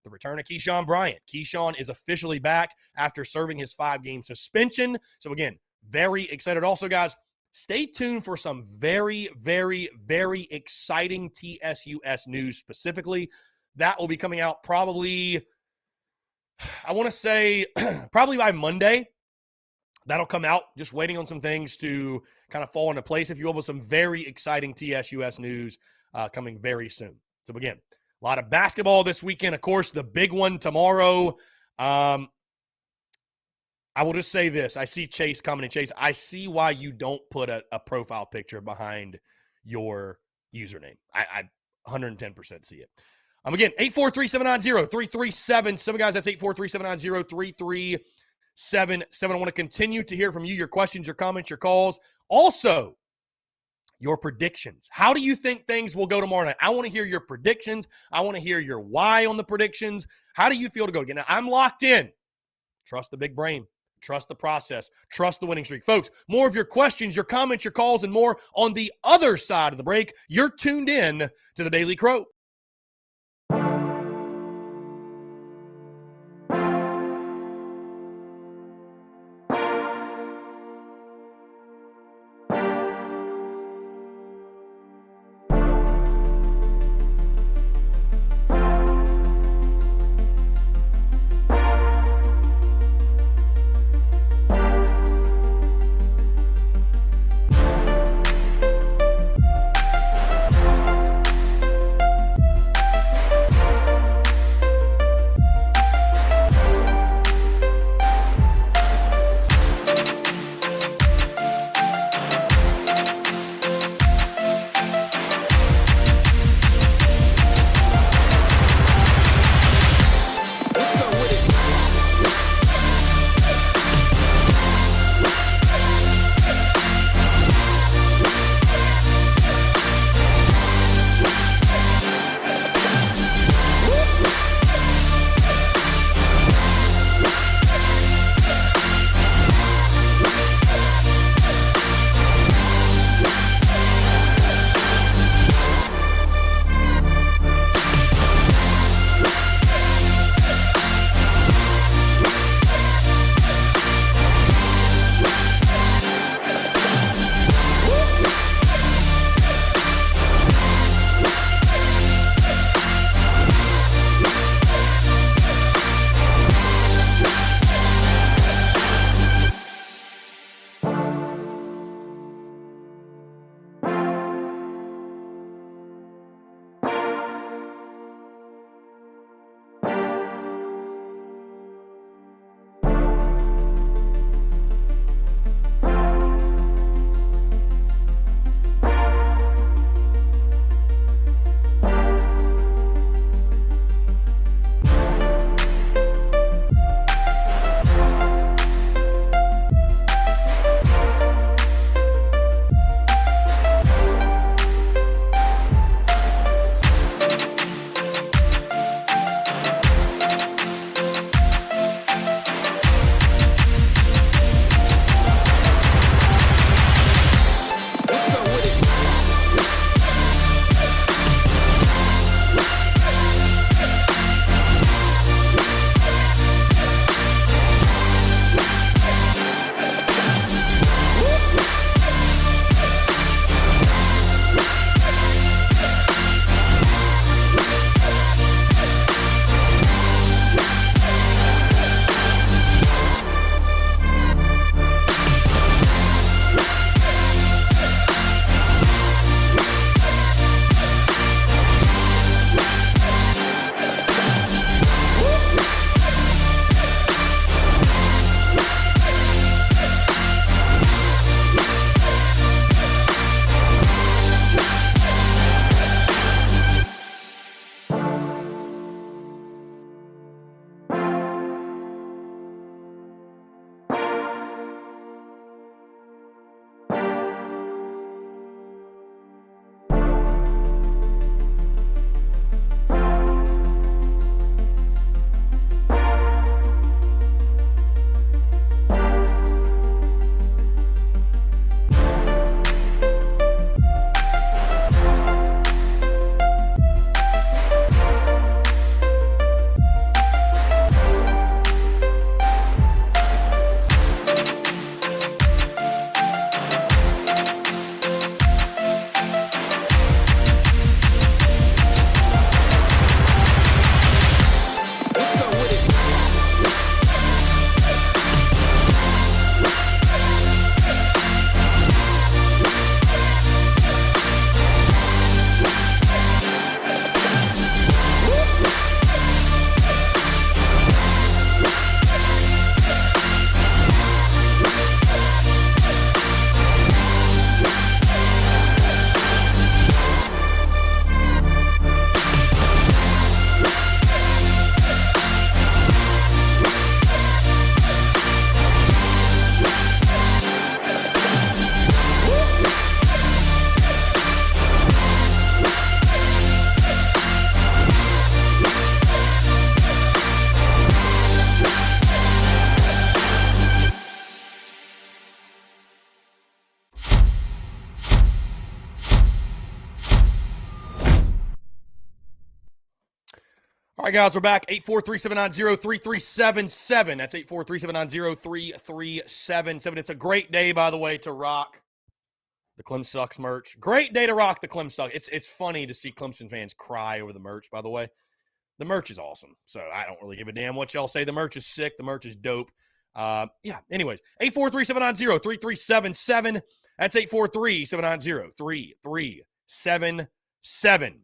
the return of Keyshawn Bryant. Keyshawn is officially back after serving his 5-game suspension. So, again, very excited. Also, guys, stay tuned for some very, very, very exciting TSUS news specifically. That will be coming out probably, I want to say, probably by Monday. That'll come out, just waiting on some things to kind of fall into place, if you will, with some very exciting TSUS news coming very soon. So, again, a lot of basketball this weekend. Of course, the big one tomorrow. I will just say this. I see Chase coming. And Chase, I see why you don't put a profile picture behind your username. I 110% see it. Again, 843-790-3377. Guys, that's 843-790-3377. I want to continue to hear from you, your questions, your comments, your calls. Also, your predictions. How do you think things will go tomorrow night? I want to hear your predictions. I want to hear your why on the predictions. How do you feel to go? Again, I'm locked in. Trust the big brain. Trust the process. Trust the winning streak. Folks, more of your questions, your comments, your calls, and more on the other side of the break. You're tuned in to the Daily Crow. All right, guys, we're back. 843-790-3377. That's 843-790-3377. It's a great day, by the way, to rock the Clem Sucks merch. Great day to rock the Clem Sucks. It's funny to see Clemson fans cry over the merch, by the way. The merch is awesome, so I don't really give a damn what y'all say. The merch is sick. The merch is dope. Anyways, 843-790-3377. That's 843-790-3377.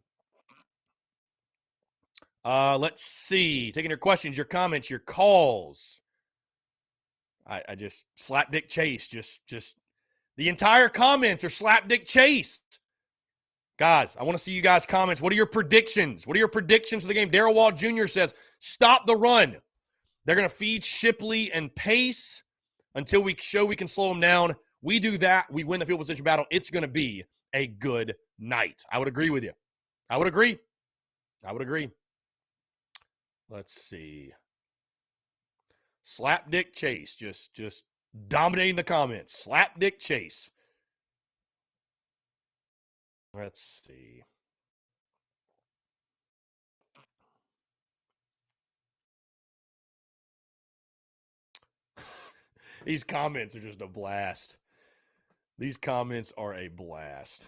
Let's see. Taking your questions, your comments, your calls. I just slapdick chase. Just the entire comments are slapdick chased. Guys, I want to see you guys' comments. What are your predictions? What are your predictions for the game? Darrell Wall Jr. says, stop the run. They're going to feed Shipley and Pace until we show we can slow them down. We do that. We win the field position battle. It's going to be a good night. I would agree with you. I would agree. Let's see. Slapdick Chase. Just dominating the comments. Slapdick Chase. Let's see. These comments are just a blast. These comments are a blast.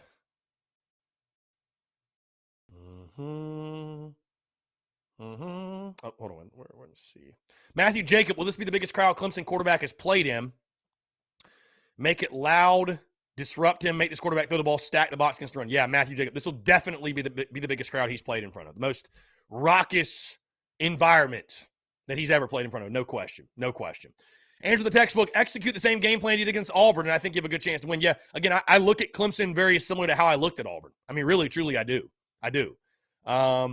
Oh, hold on. Let's see. Matthew Jacob, will this be the biggest crowd Clemson quarterback has played in? Make it loud, disrupt him, make this quarterback throw the ball, stack the box against the run. Yeah, Matthew Jacob, this will definitely be the biggest crowd he's played in front of. The most raucous environment that he's ever played in front of. No question. Andrew the textbook, execute the same game plan you did against Auburn, and I think you have a good chance to win. Yeah, again, I look at Clemson very similar to how I looked at Auburn. I mean, really, truly, I do. A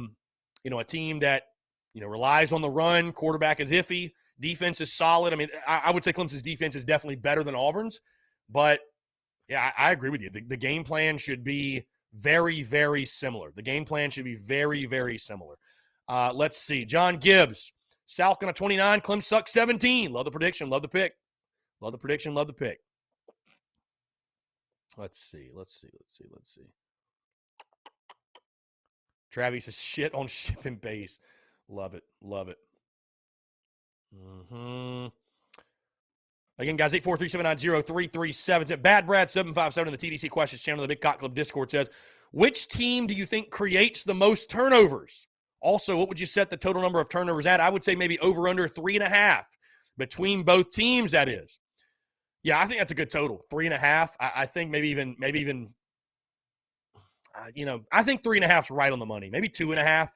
team that, relies on the run, quarterback is iffy, defense is solid. I mean, I would say Clemson's defense is definitely better than Auburn's, but, yeah, I agree with you. The game plan should be very, very similar. Very, very similar. Let's see. John Gibbs. South going to 29, Clem sucks 17. Love the prediction, love the pick. Let's see. Travis is shit on ship and base. Love it. Again, guys, 843-790-3377. Bad Brad 757 in the TDC Questions channel, the Big Cock Club Discord says, which team do you think creates the most turnovers? Also, what would you set the total number of turnovers at? I would say maybe over under 3.5 between both teams, that is. Yeah, I think that's a good total. 3.5. I think maybe even I think 3.5 is right on the money. Maybe 2.5.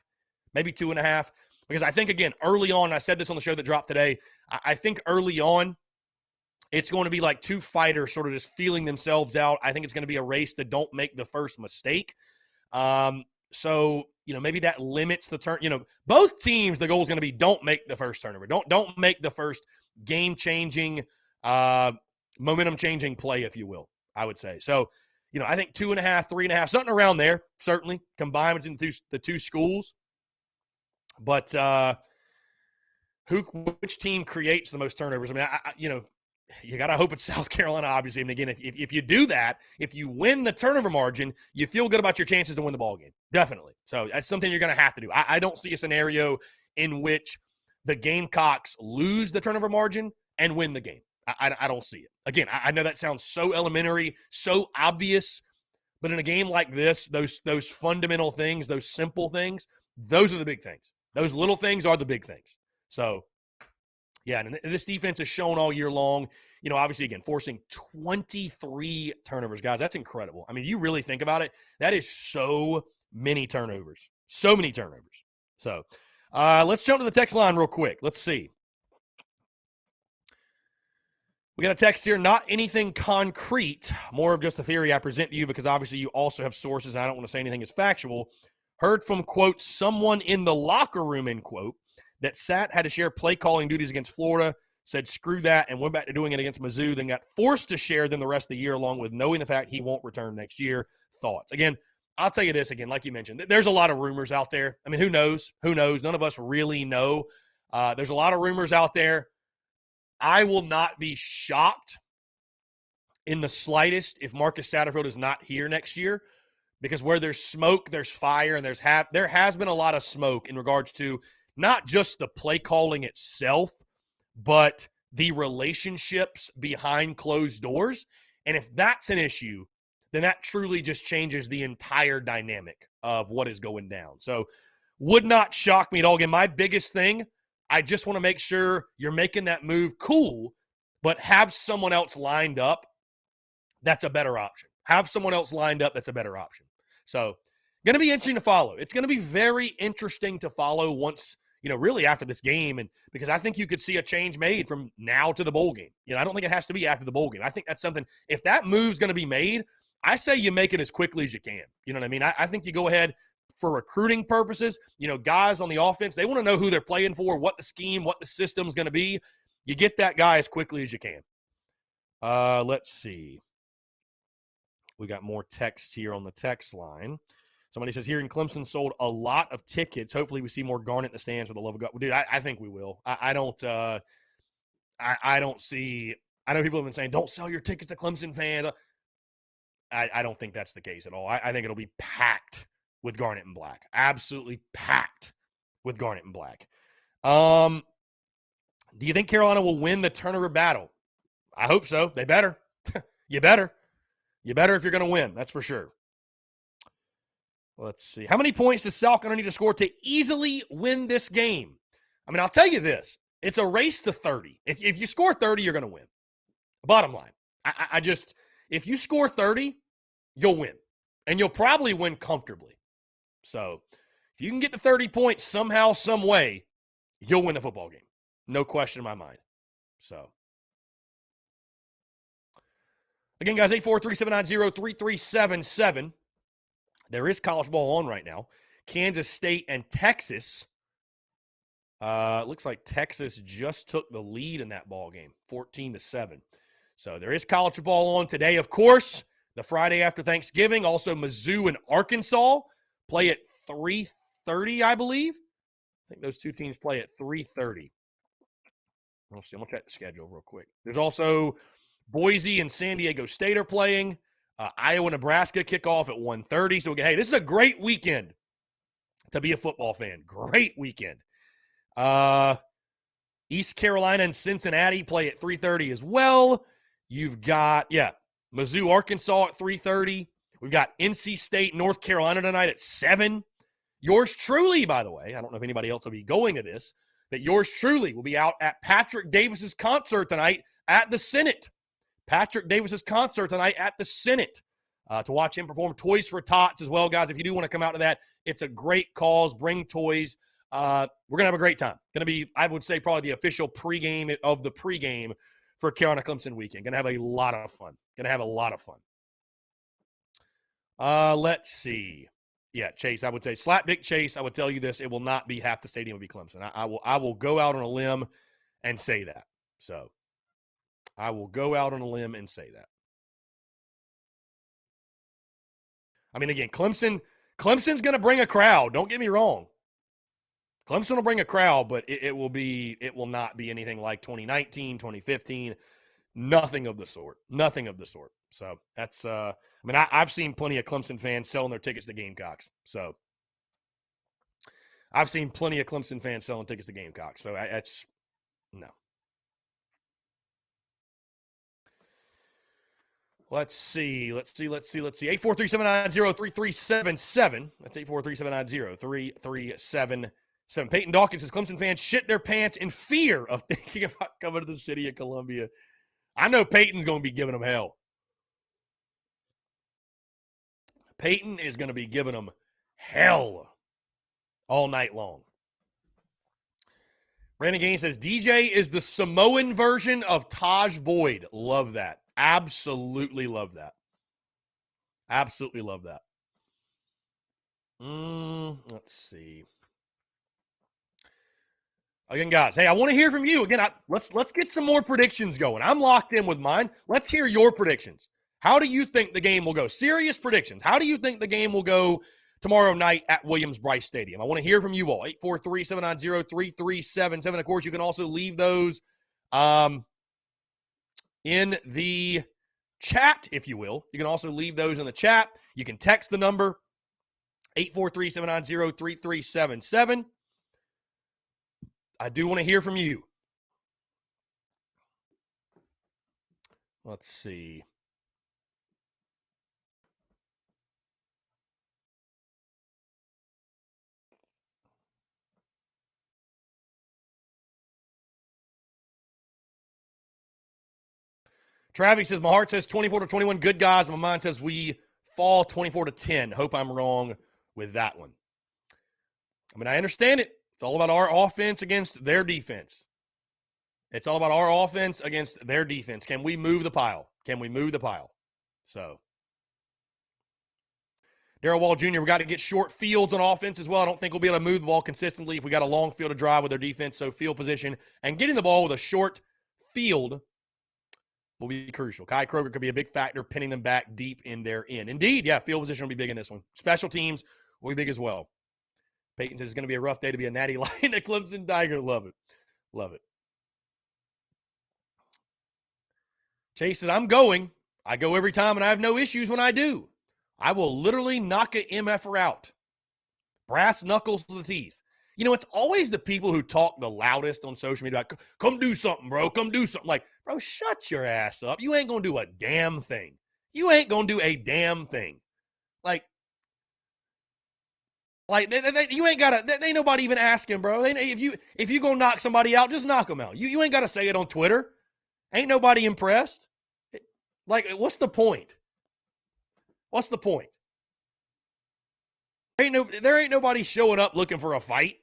Because I think, again, early on, I said this on the show that dropped today, I think early on, it's going to be like two fighters sort of just feeling themselves out. I think it's going to be a race that don't make the first mistake. So, maybe that limits the turn. Both teams, the goal is going to be don't make the first turnover. Don't make the first game-changing, momentum-changing play, if you will, I would say. So, I think 2.5, 3.5, something around there, certainly, combined between the two schools. But which team creates the most turnovers? I mean, you got to hope it's South Carolina, obviously. And again, if you do that, if you win the turnover margin, you feel good about your chances to win the ball game. Definitely. So that's something you're going to have to do. I don't see a scenario in which the Gamecocks lose the turnover margin and win the game. I don't see it. Again, I know that sounds so elementary, so obvious, but in a game like this, those fundamental things, those simple things, those are the big things. Those little things are the big things. So, yeah, and this defense has shown all year long, obviously, again, forcing 23 turnovers. Guys, that's incredible. I mean, you really think about it, that is so many turnovers. So, let's jump to the text line real quick. Let's see. We got a text here, not anything concrete, more of just a theory I present to you because obviously you also have sources, and I don't want to say anything is factual. Heard from, quote, someone in the locker room, end quote, that Sat had to share play calling duties against Florida, said screw that, and went back to doing it against Mizzou, then got forced to share them the rest of the year, along with knowing the fact he won't return next year. Thoughts? Again, I'll tell you this again, like you mentioned, there's a lot of rumors out there. I mean, who knows? None of us really know. There's a lot of rumors out there. I will not be shocked in the slightest if Marcus Satterfield is not here next year, because where there's smoke, there's fire, and there has been a lot of smoke in regards to not just the play calling itself, but the relationships behind closed doors. And if that's an issue, then that truly just changes the entire dynamic of what is going down. So would not shock me at all. Again, my biggest thing, I just want to make sure you're making that move cool, but have someone else lined up that's a better option. Have someone else lined up that's a better option. So going to be interesting to follow. It's going to be very interesting to follow once, really after this game, and because I think you could see a change made from now to the bowl game. I don't think it has to be after the bowl game. I think that's something, if that move's going to be made, I say you make it as quickly as you can. You know what I mean? I think you go ahead for recruiting purposes. Guys on the offense, they want to know who they're playing for, what the scheme, what the system's going to be. You get that guy as quickly as you can. Let's see. We got more text here on the text line. Somebody says, here in Clemson sold a lot of tickets. Hopefully we see more Garnet in the stands for the love of God. Dude, I think we will. I don't see – I know people have been saying, don't sell your tickets to Clemson fans. I don't think that's the case at all. I think it'll be packed with Garnet and Black. Absolutely packed with Garnet and Black. Do you think Carolina will win the turnover battle? I hope so. They better. You better. You better if you're going to win. That's for sure. Let's see. How many points does South Carolina need to score to easily win this game? I mean, I'll tell you this. It's a race to 30. If you score 30, you're going to win. Bottom line. If you score 30, you'll win. And you'll probably win comfortably. So if you can get to 30 points somehow, some way, you'll win the football game. No question in my mind. So. Again, guys, 843-790-3377. There is college ball on right now. Kansas State and Texas. Looks like Texas just took the lead in that ball game, 14-7. So there is college ball on today, of course. The Friday after Thanksgiving. Also, Mizzou and Arkansas play at 3:30, I believe. I think those two teams play at 3:30. We'll see. I'm going to check the schedule real quick. There's also Boise and San Diego State are playing. Iowa, Nebraska kick off at 1:30. So, hey, this is a great weekend to be a football fan. Great weekend. East Carolina and Cincinnati play at 3:30 as well. You've got, Mizzou, Arkansas at 3:30. We've got NC State, North Carolina tonight at 7. Yours truly, by the way, I don't know if anybody else will be going to this, but yours truly will be out at Patrick Davis's concert tonight at the Senate. Patrick Davis's concert tonight at the Senate to watch him perform. Toys for Tots as well, guys. If you do want to come out to that, it's a great cause. Bring toys. We're going to have a great time. Going to be, I would say, probably the official pregame of the pregame for Carolina Clemson weekend. Going to have a lot of fun. Let's see. Yeah, Chase, I would say, slap dick Chase, I would tell you this, it will not be half the stadium will be Clemson. I will go out on a limb and say that. So I will go out on a limb and say that. I mean, again, Clemson's going to bring a crowd. Don't get me wrong. Clemson will bring a crowd, but it will not be anything like 2019, 2015. Nothing of the sort. So that's, I've seen plenty of Clemson fans selling their tickets to Gamecocks. So I've seen plenty of Clemson fans selling tickets to Gamecocks. So that's, no. Let's see. 843-790-3377. That's 843-790-3377. Peyton Dawkins says Clemson fans shit their pants in fear of thinking about coming to the city of Columbia. I know Peyton's going to be giving them hell. Peyton is going to be giving them hell all night long. Brandon Gaines says DJ is the Samoan version of Taj Boyd. Love that. Absolutely love that. Let's see. Again, guys, hey, I want to hear from you. Again, let's get some more predictions going. I'm locked in with mine. Let's hear your predictions. How do you think the game will go? Serious predictions. How do you think the game will go tomorrow night at Williams-Brice Stadium? I want to hear from you all. 843-790-3377. Of course, you can also leave those in the chat, if you will. You can also leave those in the chat. You can text the number 843-790-3377. I do want to hear from you. Let's see. Travis says, my heart says 24-21, good guys. My mind says we fall 24-10. Hope I'm wrong with that one. I mean, I understand it. It's all about our offense against their defense. It's all about our offense against their defense. Can we move the pile? Can we move the pile? So, Darrell Wall Jr., we got to get short fields on offense as well. I don't think we'll be able to move the ball consistently if we got a long field to drive with their defense. So, field position and getting the ball with a short field will be crucial. Kai Kroger could be a big factor, pinning them back deep in their end. Indeed, yeah, field position will be big in this one. Special teams will be big as well. Peyton says it's going to be a rough day to be a natty lion at Clemson Tiger. Love it. Love it. Chase says, I'm going. I go every time, and I have no issues when I do. I will literally knock a MFer out. Brass knuckles to the teeth. You know, it's always the people who talk the loudest on social media about, come do something, bro. Come do something. Like, bro, shut your ass up. You ain't going to do a damn thing. You ain't going to do a damn thing. Like you ain't got to, ain't nobody even asking, bro. If you going to knock somebody out, just knock them out. You ain't got to say it on Twitter. Ain't nobody impressed. Like, what's the point? What's the point? There ain't nobody showing up looking for a fight.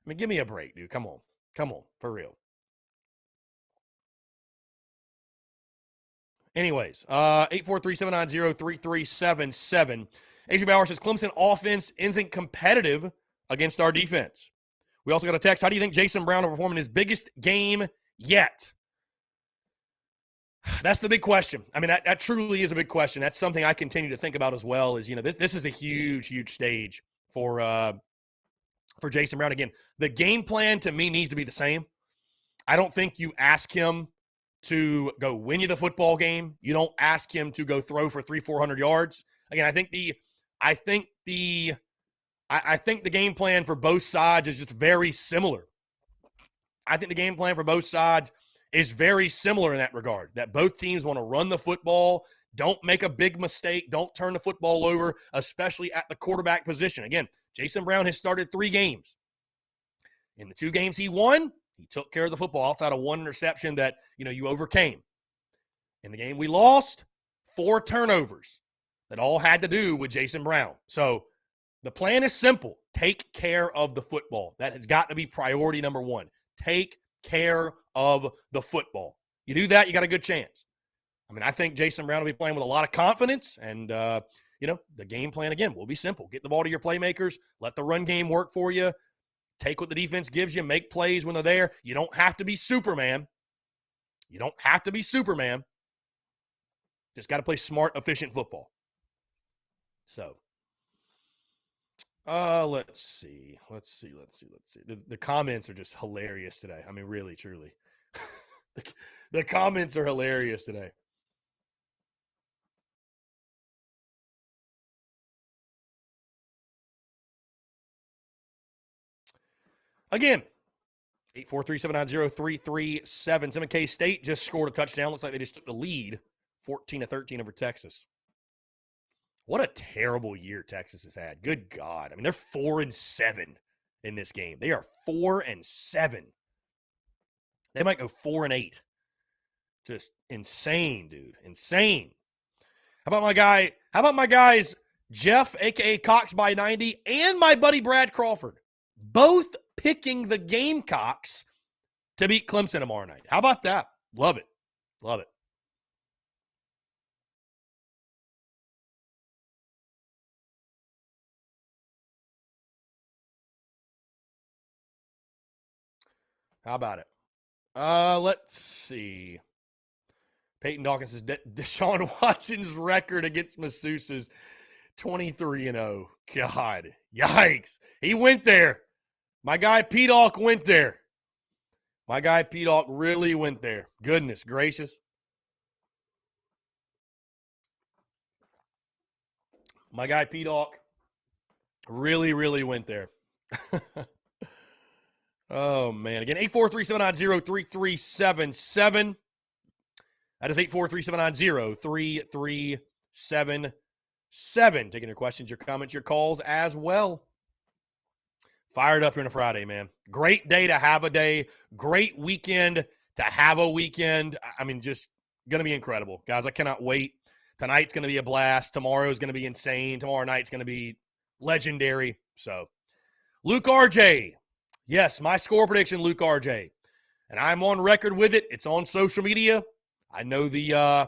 I mean, give me a break, dude. Come on. Come on. For real. Anyways, 843-790-3377. AJ Bauer says, Clemson offense isn't competitive against our defense. We also got a text. How do you think Jason Brown will perform in his biggest game yet? That's the big question. I mean, that truly is a big question. That's something I continue to think about as well. Is, you know, this is a huge, huge stage for Jason Brown. Again, the game plan to me needs to be the same. I don't think you ask him to go win you the football game. You don't ask him to go throw for 300-400 yards. Again, I think the game plan for both sides is just very similar. I think the game plan for both sides is very similar in that regard, that both teams want to run the football, don't make a big mistake, don't turn the football over, especially at the quarterback position. Again, Jason Brown has started 3 games. In the 2 games he won, he took care of the football outside of 1 interception that, you overcame. In the game we lost, 4 turnovers that all had to do with Jason Brown. So the plan is simple. Take care of the football. That has got to be priority number 1. Take care of the football. You do that, you got a good chance. I mean, I think Jason Brown will be playing with a lot of confidence, and, the game plan, again, will be simple. Get the ball to your playmakers. Let the run game work for you. Take what the defense gives you. Make plays when they're there. You don't have to be Superman. Just got to play smart, efficient football. So, let's see. The comments are just hilarious today. I mean, really, truly. The comments are hilarious today. Again, 843-790-3377. K-State just scored a touchdown. Looks like they just took the lead 14-13 over Texas. What a terrible year Texas has had. Good God. I mean, they're 4-7 in this game. They are 4-7. They might go 4-8. Just insane, dude. Insane. How about my guys, Jeff, a.k.a. Cox by 90, and my buddy Brad Crawford, both picking the Gamecocks to beat Clemson tomorrow night. How about that? Love it. Love it. How about it? Let's see. Peyton Dawkins says Deshaun Watson's record against Massachusetts is 23-0. God, yikes. He went there. My guy P-Dawk went there. My guy P-Dawk really went there. Goodness gracious. My guy P-Dawk really, really went there. Oh, man. Again, 843-790-3377. That is 843-790-3377. Taking your questions, your comments, your calls as well. Fired up here on a Friday, man. Great day to have a day. Great weekend to have a weekend. I mean, just going to be incredible. Guys, I cannot wait. Tonight's going to be a blast. Tomorrow's going to be insane. Tomorrow night's going to be legendary. So, Luke RJ. Yes, my score prediction, Luke RJ. And I'm on record with it. It's on social media. I know the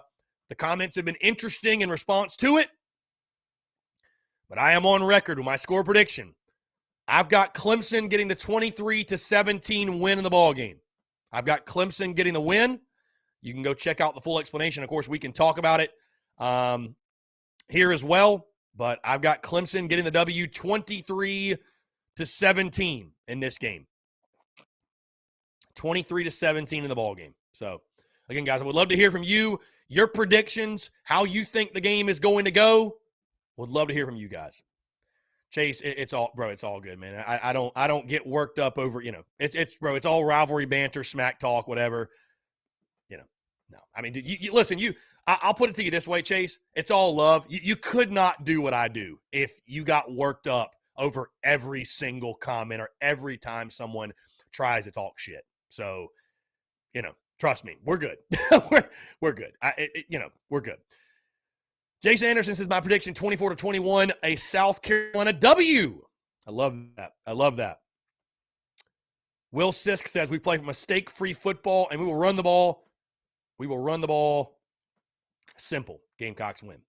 comments have been interesting in response to it. But I am on record with my score prediction. I've got Clemson getting the 23-17 win in the ballgame. I've got Clemson getting the win. You can go check out the full explanation. Of course, we can talk about it here as well. But I've got Clemson getting the W 23-17 in this game. 23-17 in the ballgame. So, again, guys, I would love to hear from you, your predictions, how you think the game is going to go. Would love to hear from you guys. Chase, it's all good, man. I don't get worked up over, it's all rivalry banter, smack talk, whatever. No. I mean, listen, I'll put it to you this way, Chase. It's all love. You could not do what I do if you got worked up over every single comment or every time someone tries to talk shit. So, trust me, we're good. we're good. We're good. Jason Anderson says, my prediction, 24-21, a South Carolina W. I love that. Will Sisk says, we play mistake-free football, and we will run the ball. Simple. Gamecocks win.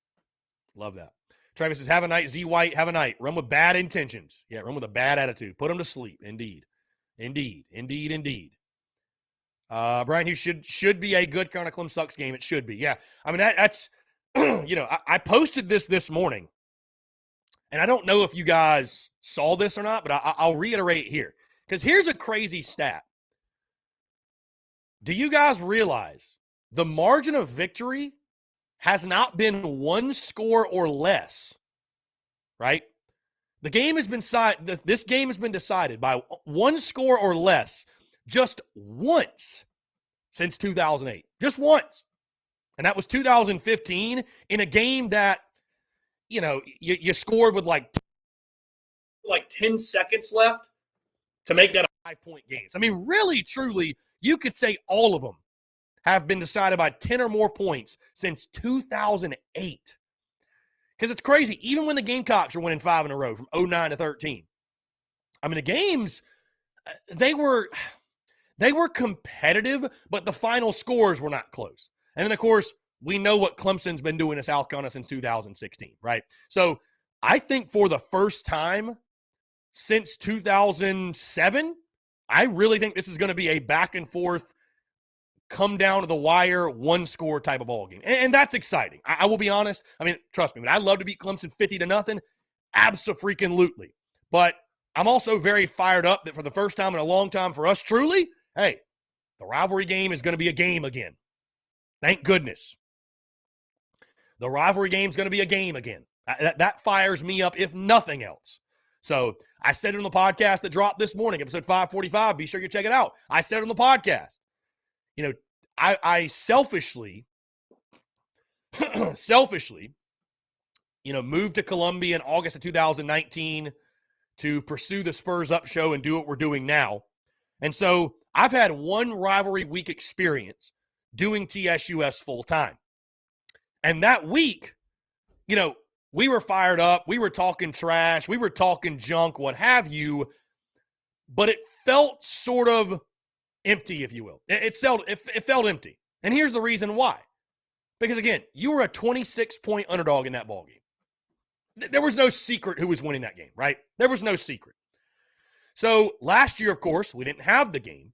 Love that. Travis says, have a night. Z White, have a night. Run with bad intentions. Yeah, run with a bad attitude. Put them to sleep. Indeed. Bryant, you should be a good Carolina Clemson sucks game. It should be. Yeah. I mean, that's, I posted this morning, and I don't know if you guys saw this or not, but I'll reiterate here. Because here's a crazy stat. Do you guys realize the margin of victory has not been one score or less, right? The game has been this game has been decided by one score or less just once since 2008. Just once. And that was 2015 in a game that, you scored with like 10 seconds left to make that a 5-point game. I mean, really, truly, you could say all of them have been decided by 10 or more points since 2008. Because it's crazy. Even when the Gamecocks are winning 5 in a row from 09 to 13. I mean, the games, they were competitive, but the final scores were not close. And then, of course, we know what Clemson's been doing in South Carolina since 2016, right? So I think for the first time since 2007, I really think this is going to be a back and forth, come down to the wire, one score type of ball game. And that's exciting. I will be honest. I mean, trust me, but I'd love to beat Clemson 50-0. Abso-freaking-lutely. But I'm also very fired up that for the first time in a long time for us, truly, hey, the rivalry game is going to be a game again. Thank goodness. The rivalry game is going to be a game again. That fires me up, if nothing else. So I said it on the podcast that dropped this morning, episode 545. Be sure you check it out. I said it on the podcast. I selfishly, moved to Columbia in August of 2019 to pursue the Spurs Up show and do what we're doing now. And so I've had one rivalry week experience doing TSUS full time. And that week, we were fired up. We were talking trash. We were talking junk, what have you. But it felt sort of empty, if you will. It felt empty. And here's the reason why. Because, again, you were a 26-point underdog in that ballgame. There was no secret who was winning that game, right? There was no secret. So last year, of course, we didn't have the game.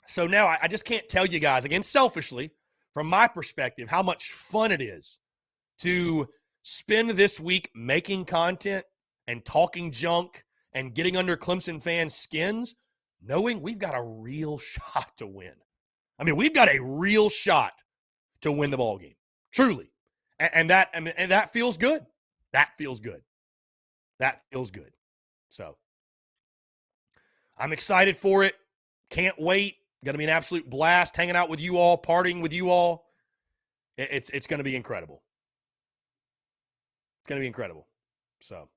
So now I just can't tell you guys, again, selfishly, from my perspective, how much fun it is to spend this week making content and talking junk and getting under Clemson fans' skins, knowing we've got a real shot to win. I mean, we've got a real shot to win the ball game, truly. And that feels good. That feels good. That feels good. So I'm excited for it. Can't wait. Going to be an absolute blast hanging out with you all, partying with you all. It's going to be incredible. It's going to be incredible. So,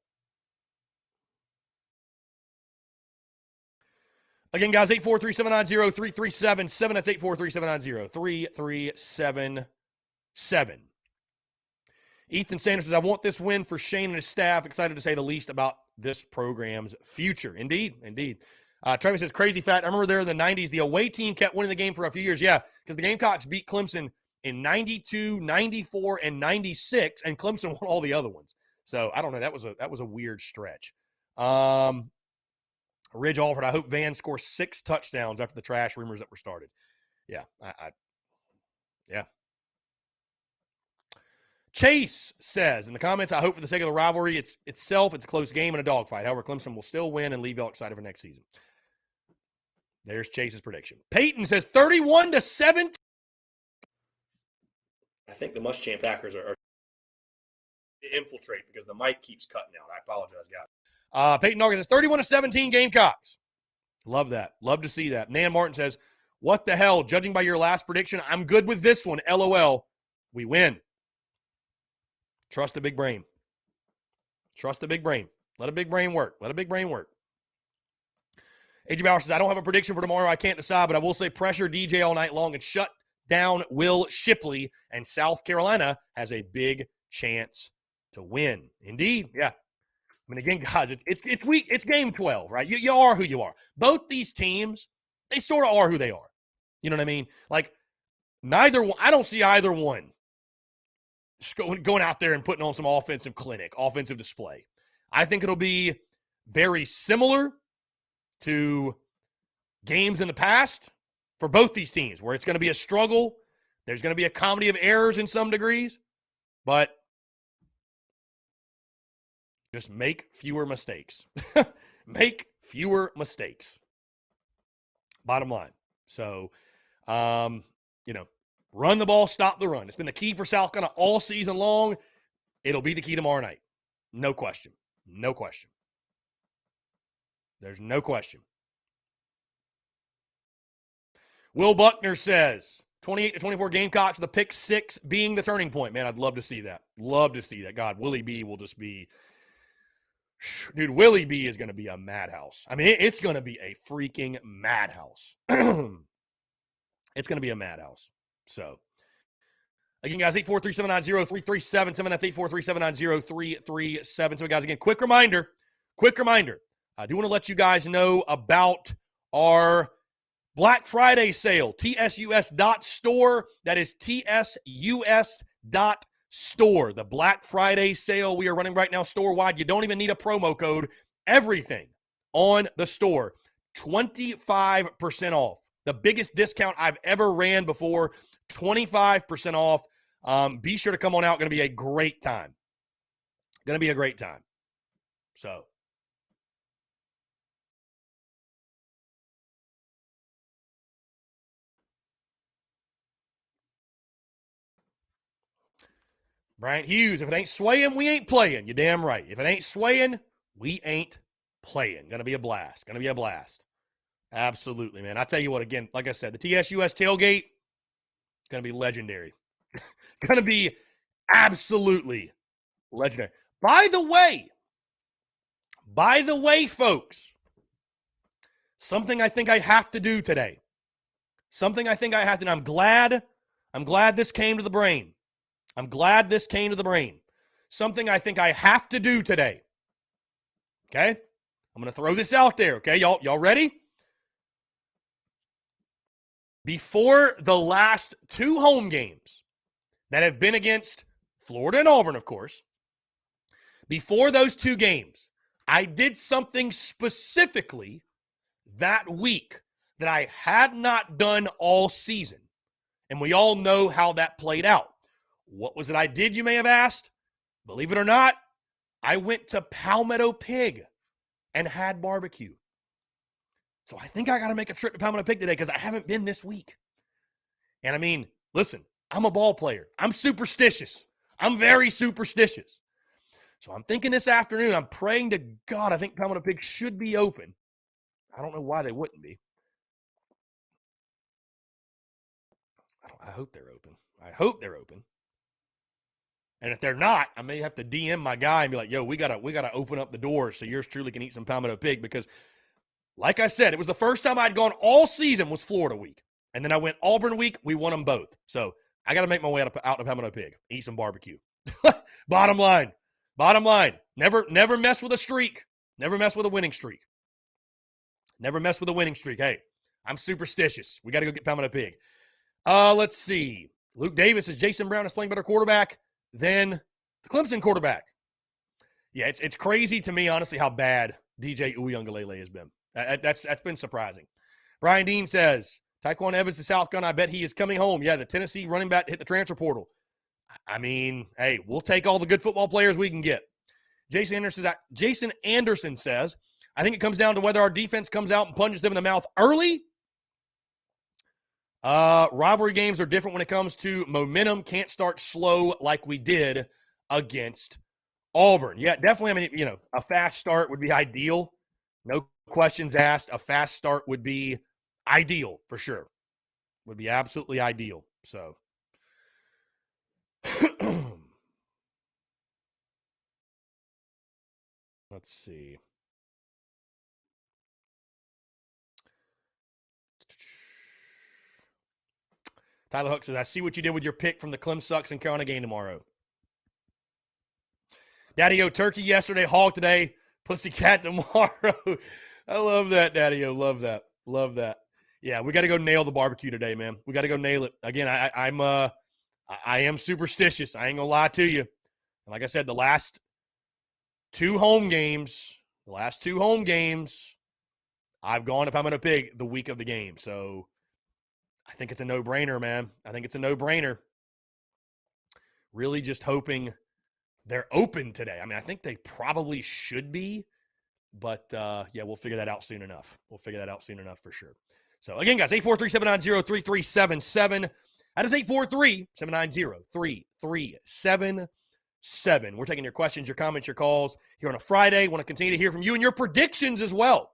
again, guys, 843-790-3377. That's 843-790-3377. Ethan Sanders says, I want this win for Shane and his staff. Excited to say the least about this program's future. Indeed, indeed. Travis says, crazy fact. I remember there in the 90s, the away team kept winning the game for a few years. Yeah, because the Gamecocks beat Clemson in 92, 94, and 96, and Clemson won all the other ones. So, I don't know. That was a weird stretch. Ridge Alford, I hope Van scores 6 touchdowns after the trash rumors that were started. Yeah, yeah. Chase says in the comments, I hope for the sake of the rivalry, it's a close game and a dogfight. However, Clemson will still win and leave y'all excited for next season. There's Chase's prediction. Peyton says 31-17. I think the Muschamp Packers are infiltrate because the mic keeps cutting out. I apologize, guys. Peyton Norgan says 31-17 Gamecocks. Love that. Love to see that. Nan Martin says, what the hell? Judging by your last prediction, I'm good with this one. LOL. We win. Trust the big brain. Trust the big brain. Let a big brain work. Let a big brain work. AJ Bauer says, I don't have a prediction for tomorrow. I can't decide, but I will say pressure DJ all night long and shut down Will Shipley, and South Carolina has a big chance to win. Indeed. Yeah. I mean, again, guys, it's week. It's game 12, right? You are who you are. Both these teams, they sort of are who they are. You know what I mean? Like, neither one, I don't see either one just going out there and putting on some offensive clinic, offensive display. I think it'll be very similar to games in the past for both these teams, where it's going to be a struggle. There's going to be a comedy of errors in some degrees, but just make fewer mistakes. Make fewer mistakes. Bottom line. So, run the ball, stop the run. It's been the key for South Carolina all season long. It'll be the key tomorrow night. No question. No question. There's no question. Will Buckner says, 28-24 Gamecocks, the pick 6 being the turning point. Man, I'd love to see that. Love to see that. God, Willie B will just be – dude, Willie B is going to be a madhouse. I mean, it's going to be a freaking madhouse. It's going to be a madhouse. So, again, guys, 843-790-3377. That's 843-790-3377. So, guys, again, quick reminder. I do want to let you guys know about our Black Friday sale, tsus.store. That is tsus.store. The Black Friday sale we are running right now store-wide. You don't even need a promo code. Everything on the store, 25% off. The biggest discount I've ever ran before, 25% off. Be sure to come on out. Going to be a great time. Going to be a great time. So, Bryant Hughes, if it ain't swaying, we ain't playing. You're damn right. If it ain't swaying, we ain't playing. Going to be a blast. Going to be a blast. Absolutely, man. I tell you what, again, like I said, the TSUS tailgate, it's going to be legendary. Going to be absolutely legendary. By the way, folks, something I think I have to do today. Something I think I have to, and I'm glad this came to the brain. Something I think I have to do today. Okay? I'm going to throw this out there, okay? Y'all ready? Before the last 2 home games that have been against Florida and Auburn, of course, before those 2 games, I did something specifically that week that I had not done all season. And we all know how that played out. What was it I did, you may have asked? Believe it or not, I went to Palmetto Pig and had barbecue. So I think I got to make a trip to Palmetto Pig today because I haven't been this week. And I mean, listen, I'm a ball player. I'm superstitious. I'm very superstitious. So I'm thinking this afternoon, I'm praying to God, I think Palmetto Pig should be open. I don't know why they wouldn't be. I hope they're open. I hope they're open. And if they're not, I may have to DM my guy and be like, yo, we gotta open up the doors so yours truly can eat some Palmetto Pig, because like I said, it was the first time I'd gone all season was Florida week. And then I went Auburn week. We won them both. So I got to make my way out to Palmetto Pig, eat some barbecue. Bottom line. Never mess with a streak. Never mess with a winning streak. Never mess with a winning streak. Hey, I'm superstitious. We got to go get Palmetto Pig. Let's see. Luke Davis says Jason Brown is playing better quarterback than the Clemson quarterback. Yeah, it's crazy to me, honestly, how bad DJ Uiagalelei has been. That's been surprising. Brian Dean says, Tyquan Evans to South Gun, I bet he is coming home. Yeah, the Tennessee running back hit the transfer portal. I mean, hey, we'll take all the good football players we can get. Jason Anderson says, I think it comes down to whether our defense comes out and punches them in the mouth early. Rivalry games are different when it comes to momentum. Can't start slow like we did against Auburn. Yeah, definitely. I mean, a fast start would be ideal. No questions asked. A fast start would be ideal for sure. Would be absolutely ideal. So, let's see. Tyler Hook says, I see what you did with your pick from the Clem Sucks and Carolina game tomorrow. Daddy-O turkey yesterday, hog today, pussycat tomorrow. I love that, Daddy-O. Love that. Love that. Yeah, we got to go nail the barbecue today, man. We got to go nail it. Again, I am superstitious. I ain't going to lie to you. And like I said, the last two home games, I've gone to Palmetto Pig the week of the game. So I think it's a no-brainer, man. I think it's a no-brainer. Really just hoping they're open today. I mean, I think they probably should be. But, yeah, we'll figure that out soon enough. We'll figure that out soon enough for sure. So, again, guys, 843-790-3377. That is 843-790-3377. We're taking your questions, your comments, your calls here on a Friday. Want to continue to hear from you and your predictions as well.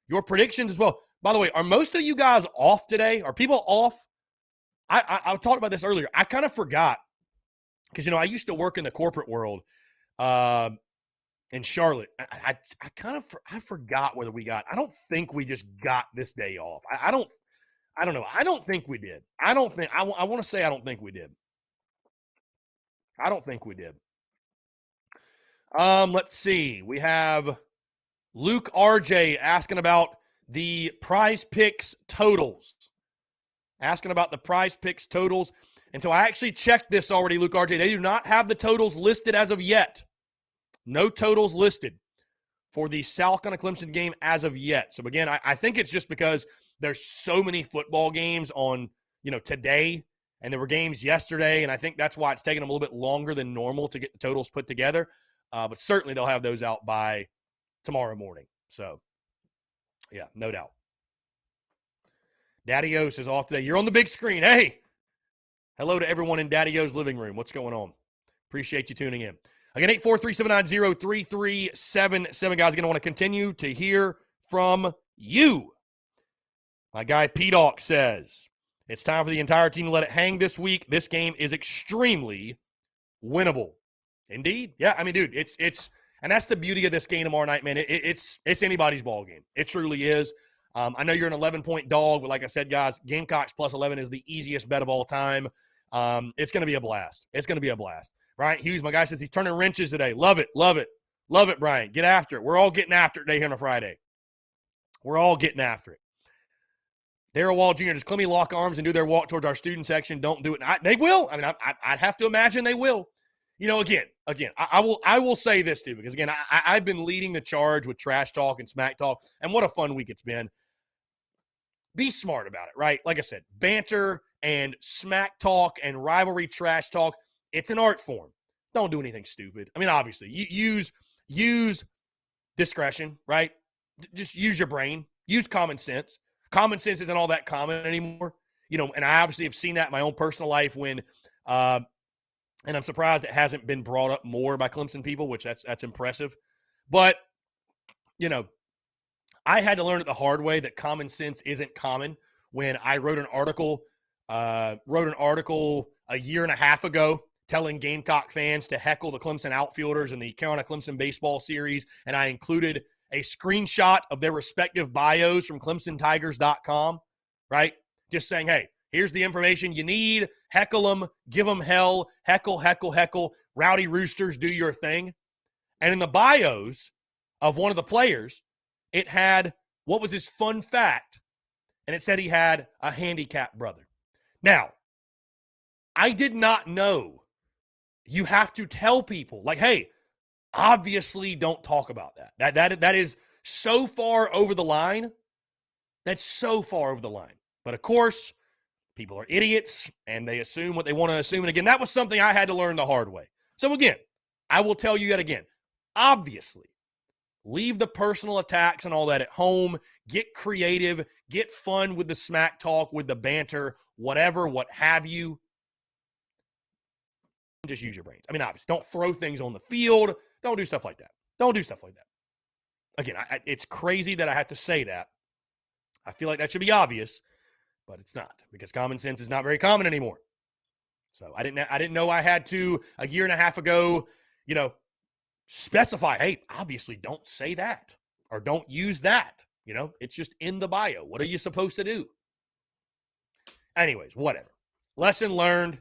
By the way, are most of you guys off today? Are people off? I talked about this earlier. I kind of forgot because, I used to work in the corporate world in Charlotte. I forgot whether we got – I don't think we just got this day off. I don't know. I don't think we did. I want to say I don't think we did. Let's see. We have Luke RJ asking about the Prize Picks totals. And so I actually checked this already, Luke RJ. They do not have the totals listed as of yet. No totals listed for the South Carolina Clemson game as of yet. So, again, I think it's just because there's so many football games on, today, and there were games yesterday, and I think that's why it's taking them a little bit longer than normal to get the totals put together. But certainly they'll have those out by tomorrow morning. So, yeah, no doubt. Daddy-O says off today. You're on the big screen. Hey, hello to everyone in Daddy-O's living room. What's going on? Appreciate you tuning in. Again, 843-790-3377. Guys, going to want to continue to hear from you. My guy P-Doc says, it's time for the entire team to let it hang this week. This game is extremely winnable. Indeed. Yeah, I mean, dude, it's and that's the beauty of this game tomorrow night, man. It's anybody's ball game. It truly is. I know you're an 11-point dog, but like I said, guys, Gamecocks plus 11 is the easiest bet of all time. It's going to be a blast. Bryant Hughes, my guy, says he's turning wrenches today. Love it, Bryant. Get after it. We're all getting after it today here on a Friday. We're all getting after it. Darryl Wall Jr., does Clemmy lock arms and do their walk towards our student section? Don't do it. They will. I mean, I'd have to imagine they will. Again, I will say this, too, because, again, I've been leading the charge with trash talk and smack talk, and what a fun week it's been. Be smart about it, right? Like I said, banter and smack talk and rivalry trash talk, it's an art form. Don't do anything stupid. I mean, obviously, use discretion, right? Just use your brain. Use common sense. Common sense isn't all that common anymore. And I obviously have seen that in my own personal life when And I'm surprised it hasn't been brought up more by Clemson people, which that's impressive. But, you know, I had to learn it the hard way that common sense isn't common when I wrote an article a year and a half ago telling Gamecock fans to heckle the Clemson outfielders in the Carolina Clemson baseball series, and I included a screenshot of their respective bios from ClemsonTigers.com, right? Just saying, hey, here's the information you need. Heckle them, give them hell, heckle, heckle, heckle. Rowdy Roosters, do your thing. And in the bios of one of the players, it had what was his fun fact, and it said he had a handicapped brother. Now, I did not know you have to tell people, like, hey, obviously don't talk about that. That is so far over the line. That's so far over the line. But, of course, people are idiots, and they assume what they want to assume. And, again, that was something I had to learn the hard way. So, again, I will tell you yet again, obviously, leave the personal attacks and all that at home. Get creative. Get fun with the smack talk, with the banter, whatever, what have you. Just use your brains. I mean, obviously, don't throw things on the field. Don't do stuff like that. Don't do stuff like that. Again, it's crazy that I have to say that. I feel like that should be obvious, but it's not, because common sense is not very common anymore. So I didn't know I had to, a year and a half ago, you know, specify, hey, obviously don't say that or don't use that. You know, it's just in the bio. What are you supposed to do? Anyways, whatever. Lesson learned.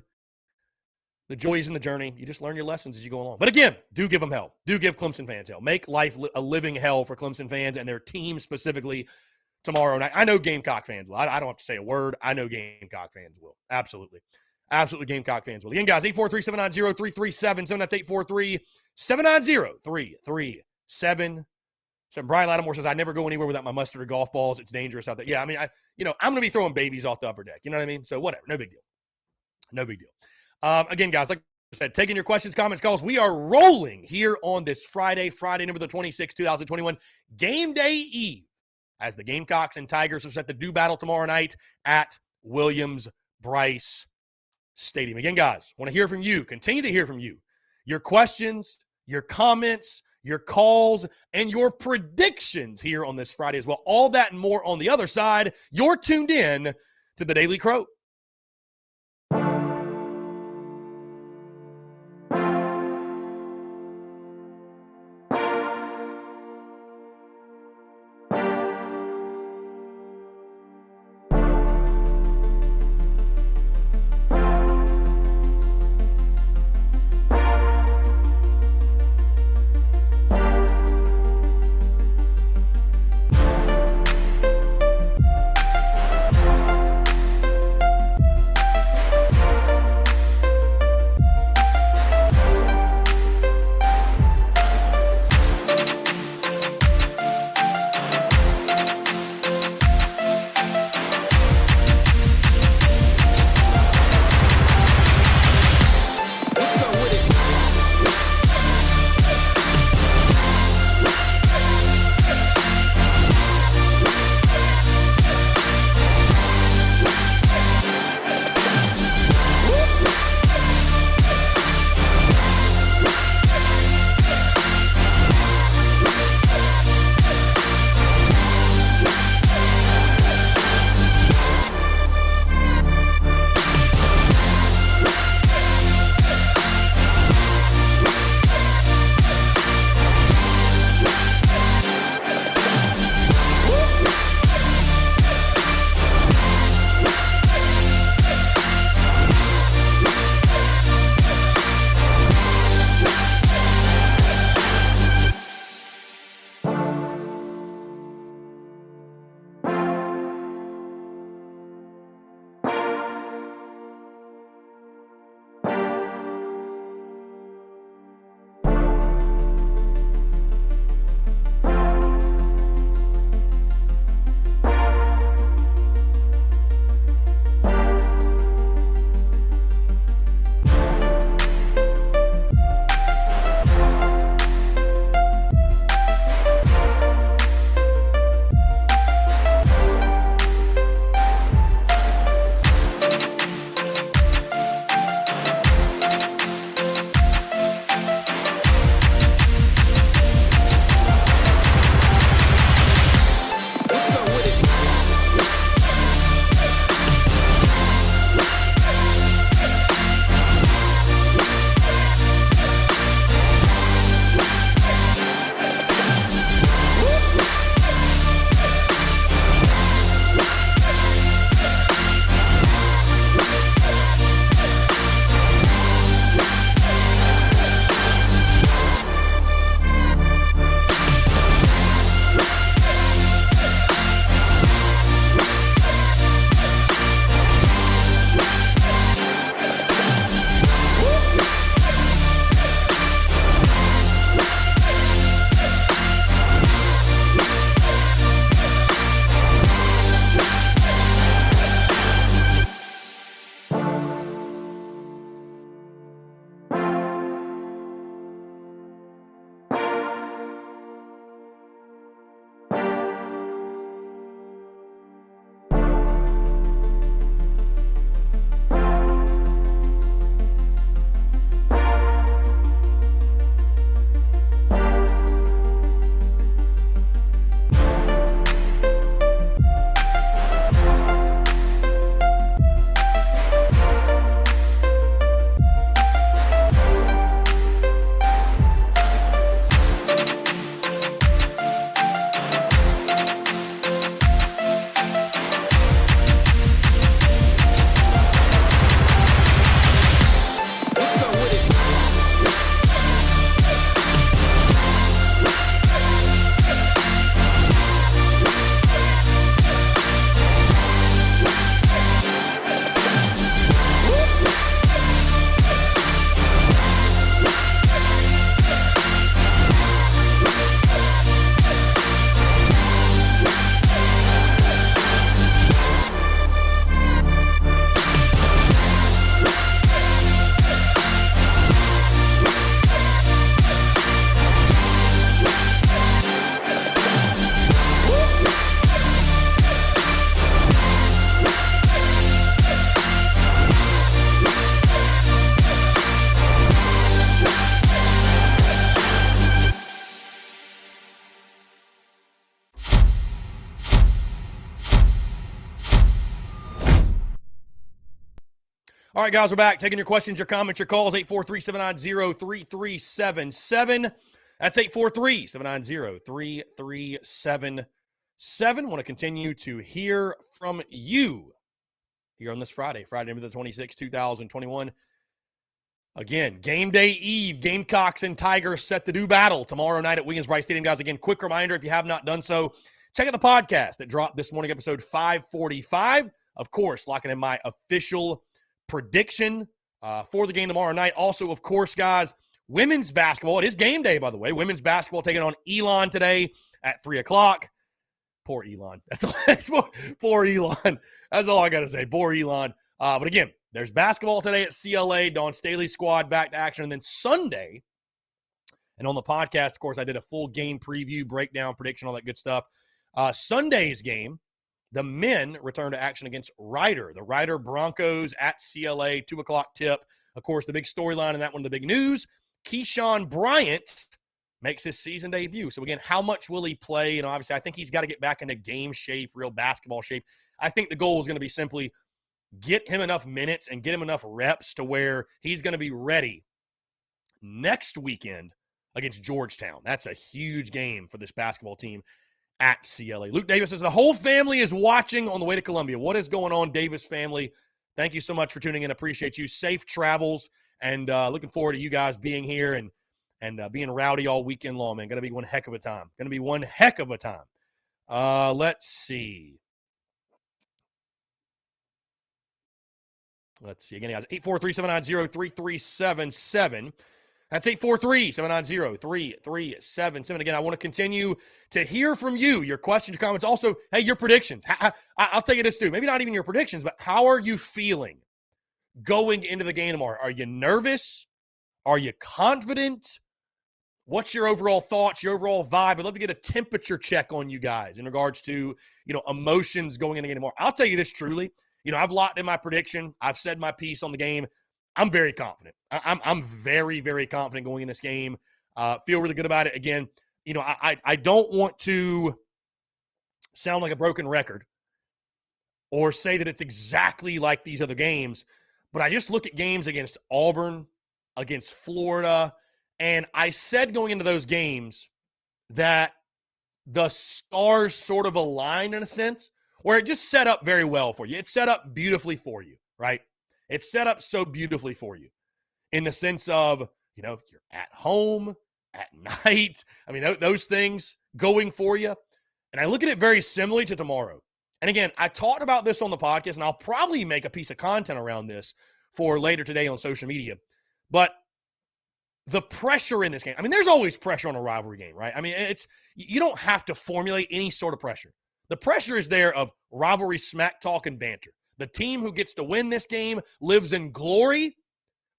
The joy is in the journey. You just learn your lessons as you go along. But again, do give them hell. Do give Clemson fans hell. Make life a living hell for Clemson fans and their team specifically tomorrow night. I know Gamecock fans will. I don't have to say a word. I know Gamecock fans will. Absolutely. Absolutely Gamecock fans will. Again, guys, 843-790-3337. So that's 843-790-3337. So Brian Lattimore says, I never go anywhere without my mustard or golf balls. It's dangerous out there. Yeah, I mean, I'm going to be throwing babies off the upper deck. You know what I mean? So whatever. No big deal. No big deal. Again, guys, like I said, taking your questions, comments, calls. We are rolling here on this Friday, November the 26th, 2021, game day eve, as the Gamecocks and Tigers are set to do battle tomorrow night at Williams-Brice Stadium. Again, guys, want to hear from you. Continue to hear from you. Your questions, your comments, your calls, and your predictions here on this Friday as well. All that and more on the other side. You're tuned in to the Daily Crow. All right, guys, we're back. Taking your questions, your comments, your calls, 843-790-3377. That's 843-790-3377. Want to continue to hear from you here on this Friday, November the 26th, 2021. Again, game day eve, Gamecocks and Tigers set to do battle tomorrow night at Williams-Brice Stadium. Guys, again, quick reminder, if you have not done so, check out the podcast that dropped this morning, episode 545. Of course, locking in my official prediction for the game tomorrow night. Also, of course, guys, women's basketball. It is game day, by the way. Women's basketball taking on Elon today at 3 o'clock. Poor Elon. That's all. Poor Elon. That's all I got to say. Poor Elon. But again, there's basketball today at CLA. Dawn Staley's squad back to action. And then Sunday, and on the podcast, of course, I did a full game preview, breakdown, prediction, all that good stuff. Sunday's game, the men return to action against Ryder. The Ryder Broncos at CLA, 2 o'clock tip. Of course, the big storyline in that one, the big news, Keyshawn Bryant makes his season debut. So, again, how much will he play? You know, obviously, I think he's got to get back into game shape, real basketball shape. I think the goal is going to be simply get him enough minutes and get him enough reps to where he's going to be ready next weekend against Georgetown. That's a huge game for this basketball team at CLA. Luke Davis says the whole family is watching on the way to Columbia. What is going on, Davis family? Thank you so much for tuning in. Appreciate you. Safe travels, and looking forward to you guys being here and being rowdy all weekend long, man. Going to be one heck of a time. Let's see. Again, guys, 843-790-3377. That's 843-790-3377. Again, I want to continue to hear from you, your questions, your comments. Also, hey, your predictions. I'll tell you this, too. Maybe not even your predictions, but how are you feeling going into the game tomorrow? Are you nervous? Are you confident? What's your overall thoughts, your overall vibe? I'd love to get a temperature check on you guys in regards to, emotions going into the game tomorrow. I'll tell you this truly. I've locked in my prediction. I've said my piece on the game. I'm very confident. I'm very, very confident going in this game. Feel really good about it. Again, I don't want to sound like a broken record or say that it's exactly like these other games, but I just look at games against Auburn, against Florida, and I said going into those games that the stars sort of aligned in a sense, where it just set up very well for you. It's set up beautifully for you, right? It's set up so beautifully for you in the sense of, you're at home, at night. I mean, those things going for you. And I look at it very similarly to tomorrow. And again, I talked about this on the podcast, and I'll probably make a piece of content around this for later today on social media. But the pressure in this game, I mean, there's always pressure on a rivalry game, right? I mean, you don't have to formulate any sort of pressure. The pressure is there of rivalry, smack talk, and banter. The team who gets to win this game lives in glory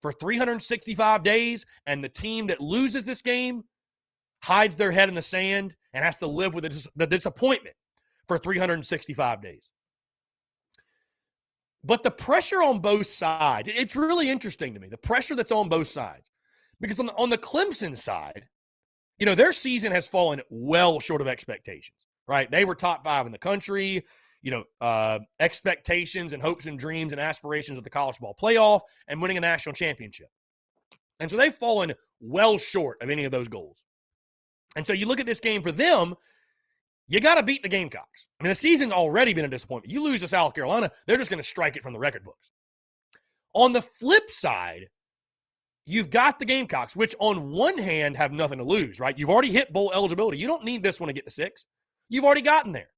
for 365 days, and the team that loses this game hides their head in the sand and has to live with the disappointment for 365 days. But the pressure on both sides, it's really interesting to me, the pressure that's on both sides. Because on the Clemson side, their season has fallen well short of expectations. Right? They were top 5 in the country, expectations and hopes and dreams and aspirations of the college ball playoff and winning a national championship. And so they've fallen well short of any of those goals. And so you look at this game for them, you got to beat the Gamecocks. I mean, the season's already been a disappointment. You lose to South Carolina, they're just going to strike it from the record books. On the flip side, you've got the Gamecocks, which on one hand have nothing to lose, right? You've already hit bowl eligibility. You don't need this one to get to 6. You've already gotten there.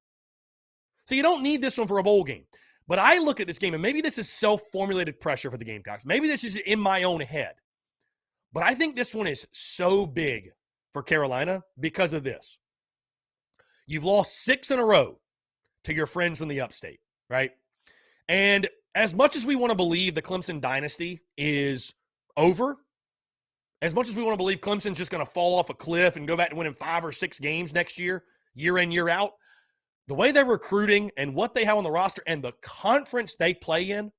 So you don't need this one for a bowl game. But I look at this game, and maybe this is self-formulated pressure for the Gamecocks. Maybe this is in my own head. But I think this one is so big for Carolina because of this. You've lost 6 in a row to your friends from the upstate, right? And as much as we want to believe the Clemson dynasty is over, as much as we want to believe Clemson's just going to fall off a cliff and go back to winning 5 or 6 games next year, year in, year out, the way they're recruiting and what they have on the roster and the conference they play in,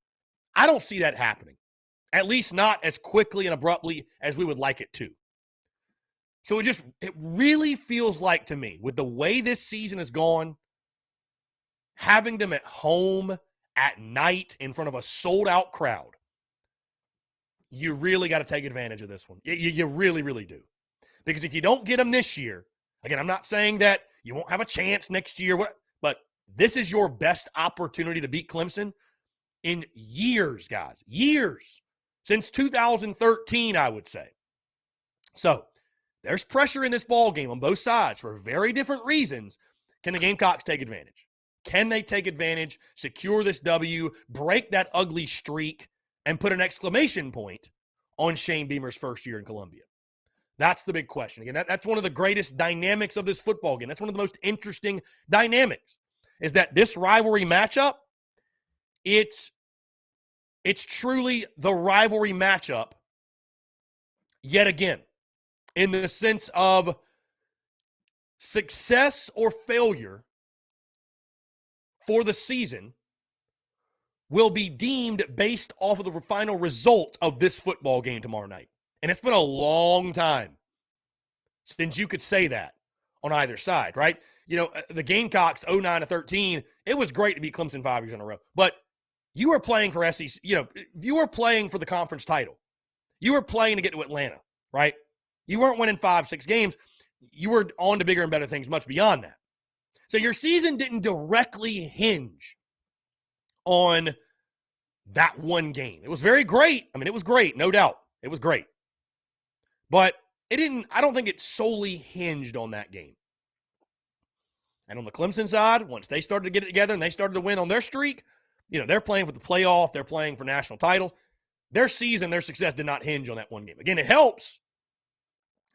I don't see that happening. At least not as quickly and abruptly as we would like it to. So it really feels like to me, with the way this season has gone, having them at home at night in front of a sold-out crowd, you really got to take advantage of this one. You really, really do. Because if you don't get them this year, again, I'm not saying that you won't have a chance next year, but this is your best opportunity to beat Clemson in years, guys. Years. Since 2013, I would say. So there's pressure in this ball game on both sides for very different reasons. Can the Gamecocks take advantage? Can they take advantage, secure this W, break that ugly streak, and put an exclamation point on Shane Beamer's first year in Columbia? That's the big question. Again, that's one of the greatest dynamics of this football game. That's one of the most interesting dynamics, is that this rivalry matchup, it's truly the rivalry matchup yet again, in the sense of success or failure for the season will be deemed based off of the final result of this football game tomorrow night. And it's been a long time since you could say that on either side, right? You know, the Gamecocks 09-13, it was great to beat Clemson 5 years in a row. But you were playing for SEC, you were playing for the conference title. You were playing to get to Atlanta, right? You weren't winning 5-6 games. You were on to bigger and better things much beyond that. So your season didn't directly hinge on that one game. It was very great. I mean, it was great, no doubt. It was great. But I don't think it solely hinged on that game. And on the Clemson side, once they started to get it together and they started to win on their streak, they're playing for the playoff, they're playing for national titles. Their season, their success did not hinge on that one game. Again, it helps.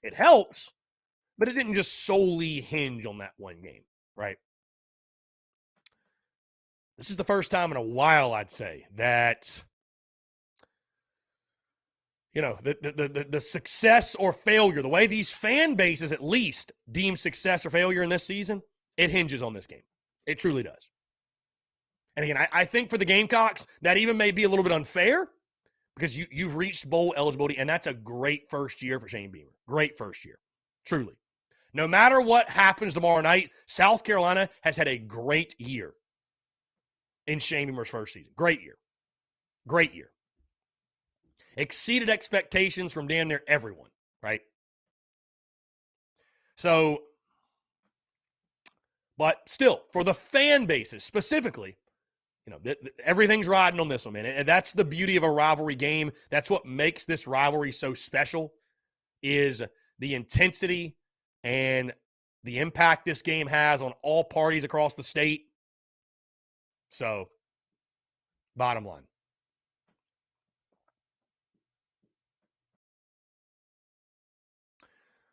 It helps, but it didn't just solely hinge on that one game, right? This is the first time in a while, I'd say, that the success or failure, the way these fan bases at least deem success or failure in this season, it hinges on this game. It truly does. And again, I think for the Gamecocks, that even may be a little bit unfair because you've reached bowl eligibility, and that's a great first year for Shane Beamer. Great first year, truly. No matter what happens tomorrow night, South Carolina has had a great year in Shane Beamer's first season. Great year. Great year. Exceeded expectations from damn near everyone, right? So, but still, for the fan bases specifically, everything's riding on this one, man. And that's the beauty of a rivalry game. That's what makes this rivalry so special, is the intensity and the impact this game has on all parties across the state. So, bottom line.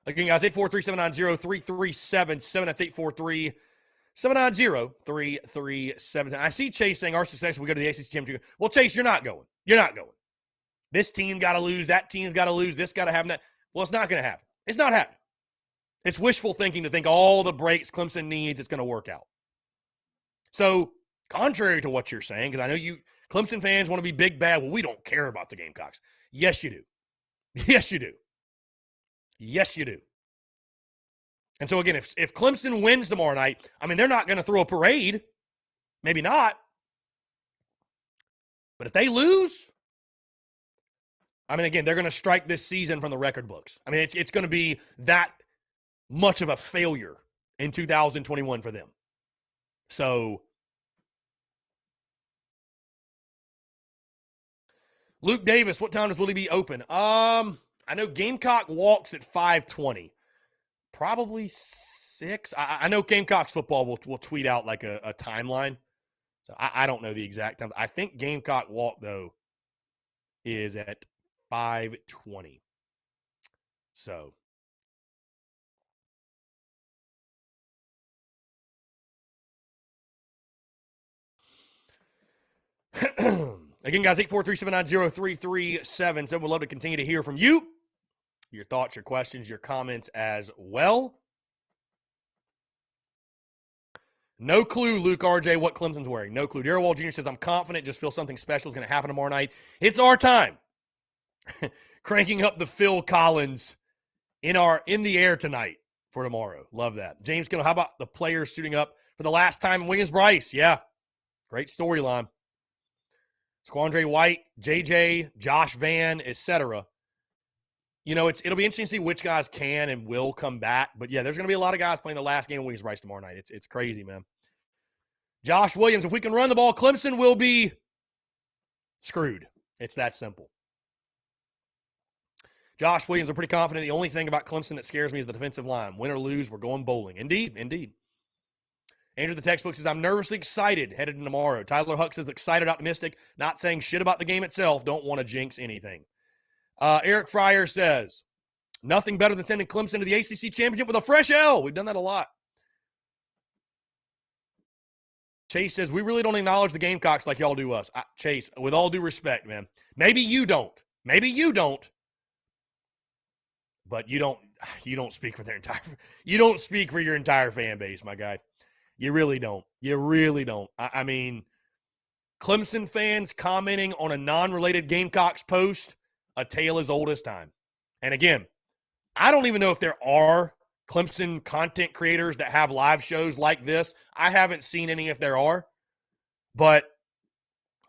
Again, guys, 843-790-3377. That's 843-790-3377. I see Chase saying our success, we go to the ACC championship. Well, Chase, you're not going. You're not going. This team got to lose. That team's got to lose. This got to happen. That. Well, it's not going to happen. It's not happening. It's wishful thinking to think all the breaks Clemson needs, it's going to work out. So, contrary to what you're saying, because I know Clemson fans want to be big bad. Well, we don't care about the Gamecocks. Yes, you do. Yes, you do. Yes, you do. And so, again, if Clemson wins tomorrow night, I mean, they're not going to throw a parade. Maybe not. But if they lose, I mean, again, they're going to strike this season from the record books. I mean, it's going to be that much of a failure in 2021 for them. So, Luke Davis, what time will he be open? I know Gamecock walks at 5:20. Probably 6. I know Gamecocks football will tweet out like a timeline. So I don't know the exact time. I think Gamecock walk, though, is at 5:20. So. Again, guys, 843-790-3377. We'd love to continue to hear from you. Your thoughts, your questions, your comments as well. No clue, Luke RJ, what Clemson's wearing. No clue. Darrell Wall Jr. says, I'm confident, just feel something special is going to happen tomorrow night. It's our time. Cranking up the Phil Collins in the air tonight for tomorrow. Love that. James Kittle, how about the players suiting up for the last time in Williams-Brice? Yeah. Great storyline. Squandre White, JJ, Josh Van, etc. It'll be interesting to see which guys can and will come back. But, yeah, there's going to be a lot of guys playing the last game of Williams-Brice tomorrow night. It's crazy, man. Josh Williams, if we can run the ball, Clemson will be screwed. It's that simple. Josh Williams, I'm pretty confident the only thing about Clemson that scares me is the defensive line. Win or lose, we're going bowling. Indeed. Andrew the textbook says, I'm nervously excited headed into tomorrow. Tyler Huck says, excited, optimistic, not saying shit about the game itself. Don't want to jinx anything. Eric Fryer says, nothing better than sending Clemson to the ACC championship with a fresh L. We've done that a lot. Chase says, we really don't acknowledge the Gamecocks like y'all do us. Chase, with all due respect, man, maybe you don't. But you don't speak for your entire fan base, my guy. You really don't. I mean, Clemson fans commenting on a non-related Gamecocks post, a tale as old as time. And again, I don't even know if there are Clemson content creators that have live shows like this. I haven't seen any if there are. But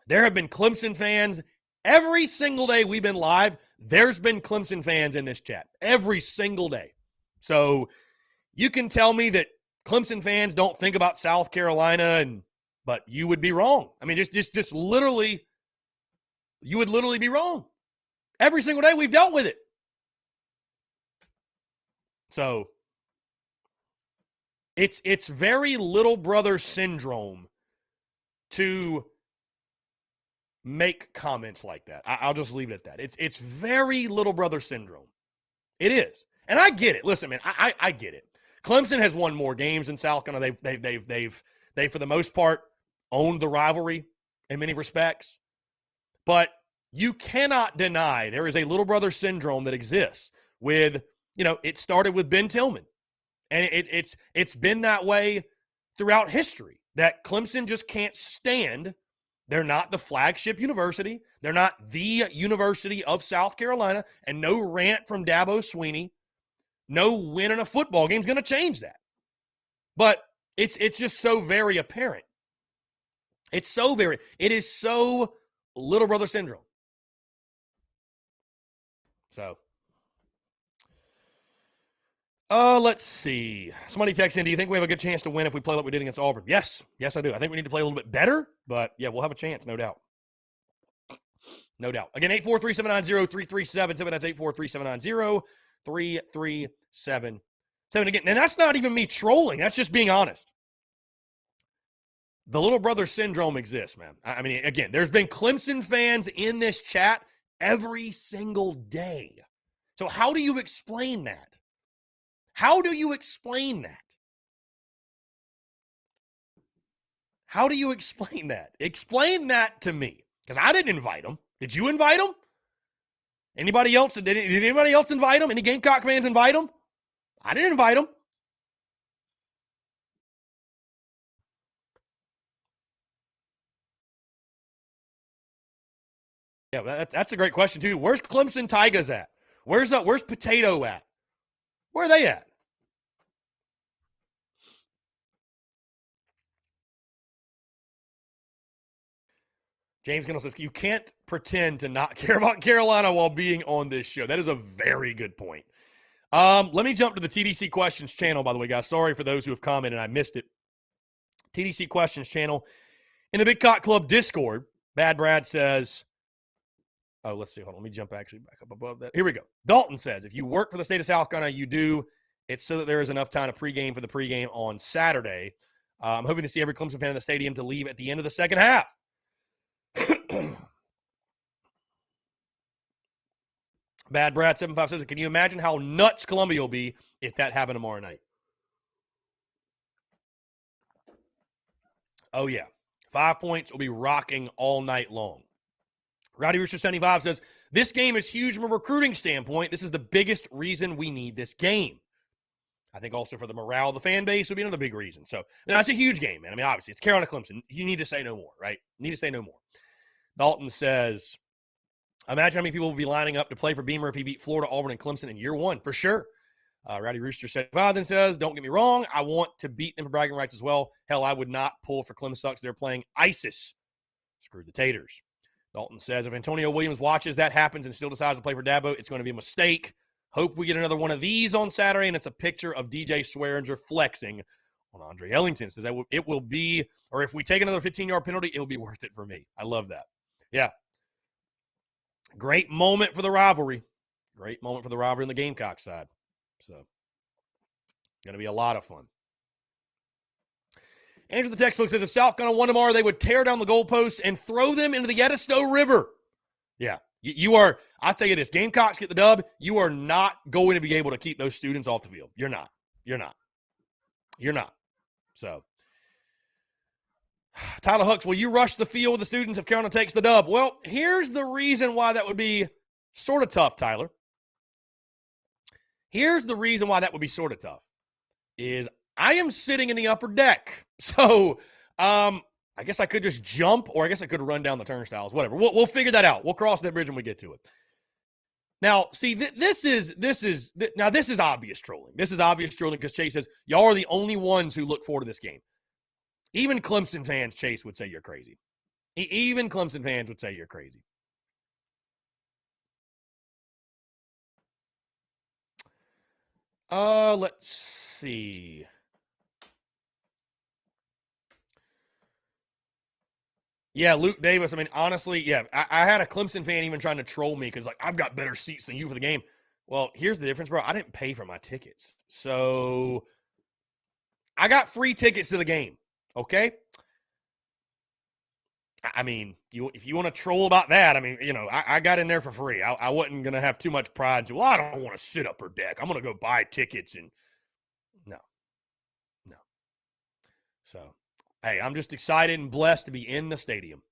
there have been Clemson fans every single day we've been live. There's been Clemson fans in this chat every single day. So you can tell me that Clemson fans don't think about South Carolina, but you would be wrong. I mean, just literally, you would literally be wrong. Every single day we've dealt with it. So it's very little brother syndrome to make comments like that. I'll just leave it at that. It's very little brother syndrome. It is. And I get it. Listen, man, I get it. Clemson has won more games than South Carolina. They've for the most part owned the rivalry in many respects. But you cannot deny there is a little brother syndrome that exists with, it started with Ben Tillman. And it's been that way throughout history, that Clemson just can't stand. They're not the flagship university. They're not the University of South Carolina. And no rant from Dabo Swinney, no win in a football game is going to change that. But it's just so very apparent. It is so little brother syndrome. So, let's see. Somebody texts in, do you think we have a good chance to win if we play like we did against Auburn? Yes, I do. I think we need to play a little bit better, but yeah, we'll have a chance, no doubt. Again, 843-790-3377. That's 843-790-3377. Again, and that's not even me trolling. That's just being honest. The little brother syndrome exists, man. I mean, again, there's been Clemson fans in this chat every single day. So how do you explain that? Explain that to me. Because I didn't invite them. Did you invite them? Anybody else? Did anybody else invite them? Any Gamecock fans invite them? I didn't invite them. Yeah, that's a great question, too. Where's Clemson Tigers at? Where's Potato at? Where are they at? James Kendall says, you can't pretend to not care about Carolina while being on this show. That is a very good point. Let me jump to the TDC Questions channel, by the way, guys. Sorry for those who have commented. I missed it. TDC Questions channel. In the Big Cock Club Discord, Bad Brad says, let's see. Hold on. Let me jump back up above that. Here we go. Dalton says, if you work for the state of South Carolina, you do. It's so that there is enough time to pregame for the pregame on Saturday. I'm hoping to see every Clemson fan in the stadium to leave at the end of the second half. Bad Brad 75 says, can you imagine how nuts Columbia will be if that happened tomorrow night? Oh, yeah. 5 points will be rocking all night long. Rowdy Rooster 75 says, this game is huge from a recruiting standpoint. This is the biggest reason we need this game. I think also for the morale of the fan base would be another big reason. So, it's a huge game, man. I mean, obviously, it's Carolina Clemson. You need to say no more, right? Dalton says, imagine how many people will be lining up to play for Beamer if he beat Florida, Auburn, and Clemson in year one, for sure. Rowdy Rooster 75 then says, don't get me wrong, I want to beat them for bragging rights as well. Hell, I would not pull for Clemson. They're playing ISIS. Screw the Taters. Dalton says, if Antonio Williams watches that happens and still decides to play for Dabo, it's going to be a mistake. Hope we get another one of these on Saturday, and it's a picture of DJ Swearinger flexing on Andre Ellington. Says that it will be, or if we take another 15-yard penalty, it'll be worth it for me. I love that. Yeah. Great moment for the rivalry. Great moment for the rivalry on the Gamecock side. So, going to be a lot of fun. Andrew the textbook says, if South Carolina won tomorrow, they would tear down the goalposts and throw them into the Yedistow River. Yeah. You are, I'll tell you this, Gamecocks get the dub, you are not going to be able to keep those students off the field. You're not. So, Tyler Hooks, will you rush the field with the students if Carolina takes the dub? Well, here's the reason why that would be sort of tough, Tyler. Here's the reason why that would be sort of tough is I am sitting in the upper deck. So, I guess I could just jump, or I guess I could run down the turnstiles, whatever. We'll figure that out. We'll cross that bridge when we get to it. Now, see, this is obvious trolling. This is obvious trolling because Chase says, y'all are the only ones who look forward to this game. Even Clemson fans, Chase, would say you're crazy. Even Clemson fans would say you're crazy. Let's see. Yeah, Luke Davis. I mean, honestly, yeah, I had a Clemson fan even trying to troll me because, like, I've got better seats than you for the game. Well, here's the difference, bro. I didn't pay for my tickets. So I got free tickets to the game, okay? I mean, if you want to troll about that, I mean, you know, I got in there for free. I wasn't going to have too much pride and say, well, I don't want to sit upper deck. I'm going to go buy tickets. And no. So, hey, I'm just excited and blessed to be in the stadium.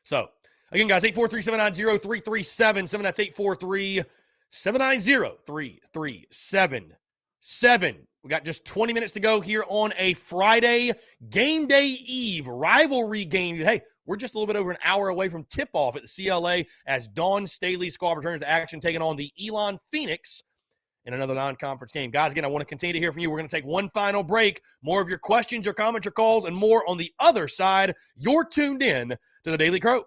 So, again, guys, 843-790-3377. That's 843-790-3377. We got just 20 minutes to go here on a Friday game day eve rivalry game. Hey, we're just a little bit over an hour away from tip-off at the CLA as Dawn Staley's squad returns to action, taking on the Elon Phoenix in another non-conference game. Guys, again, I want to continue to hear from you. We're going to take one final break. More of your questions, your comments, your calls, and more on the other side. You're tuned in to the Daily Crow.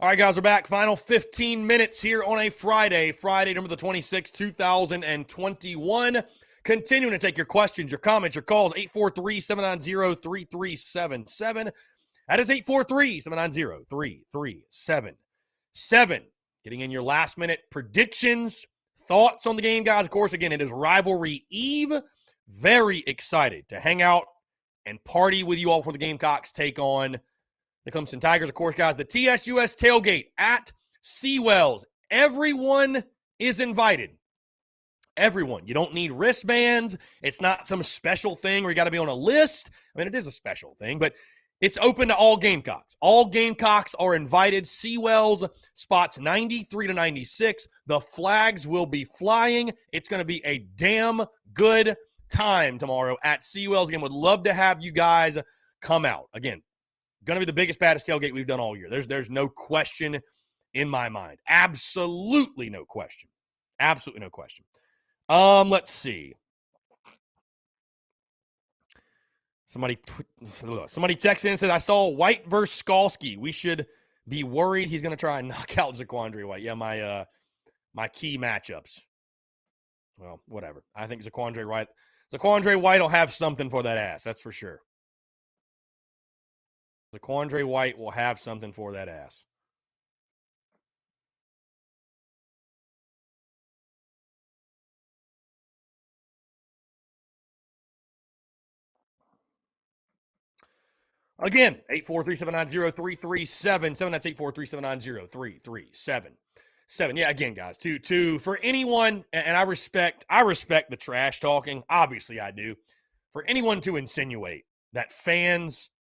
All right, guys, we're back. Final 15 minutes here on a Friday, November the 26th, 2021. Continuing to take your questions, your comments, your calls, 843-790-3377. That is 843-790-3377. Getting in your last-minute predictions, thoughts on the game, guys. Of course, again, it is Rivalry Eve. Very excited to hang out and party with you all before the Gamecocks take on the Clemson Tigers. Of course, guys, the TSUS tailgate at Seawells. Everyone is invited. Everyone. You don't need wristbands. It's not some special thing where you got to be on a list. I mean, it is a special thing, but it's open to all Gamecocks. All Gamecocks are invited. Seawells, spots 93 to 96. The flags will be flying. It's going to be a damn good time tomorrow at Seawells. Again, would love to have you guys come out. Again, going to be the biggest, baddest tailgate we've done all year. There's no question in my mind. Absolutely no question. Absolutely no question. Let's see. Somebody texted in and said, I saw White versus Skalski. We should be worried he's going to try and knock out Zaquandre White. Yeah, my key matchups. Well, whatever. I think Zaquandre White will have something for that ass. That's for sure. Zaquandre White will have something for that ass. Again, 843-790-3377. That's 843-790-3377. Yeah, again, guys, for anyone, and I respect the trash talking. Obviously, I do. For anyone to insinuate that fans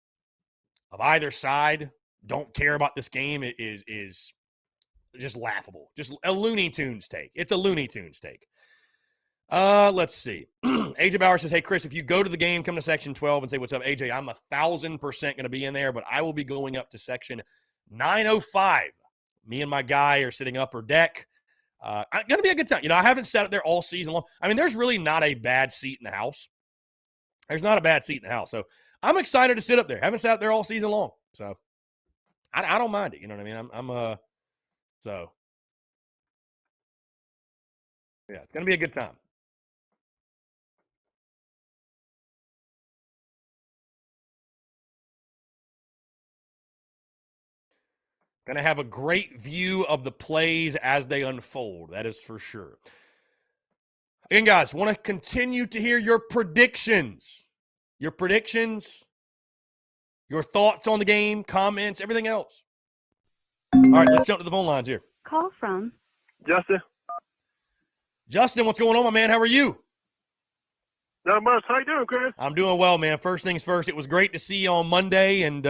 of either side don't care about this game is just laughable. Just a Looney Tunes take. It's a Looney Tunes take. Let's see. AJ Bauer says, hey, Chris, if you go to the game, come to section 12 and say, what's up, AJ? I'm 1,000% going to be in there, but I will be going up to section 905. Me and my guy are sitting upper deck. Going to be a good time. I haven't sat up there all season long. I mean, there's really not a bad seat in the house. There's not a bad seat in the house. So I'm excited to sit up there. Haven't sat up there all season long. So I don't mind it. You know what I mean? So yeah, it's going to be a good time. Going to have a great view of the plays as they unfold. That is for sure. Again, guys, want to continue to hear your predictions. Your thoughts on the game, comments, everything else. All right, let's jump to the phone lines here. Call from Justin. Justin, what's going on, my man? How are you? Not much. How you doing, Chris? I'm doing well, man. First things first, it was great to see you on Monday, and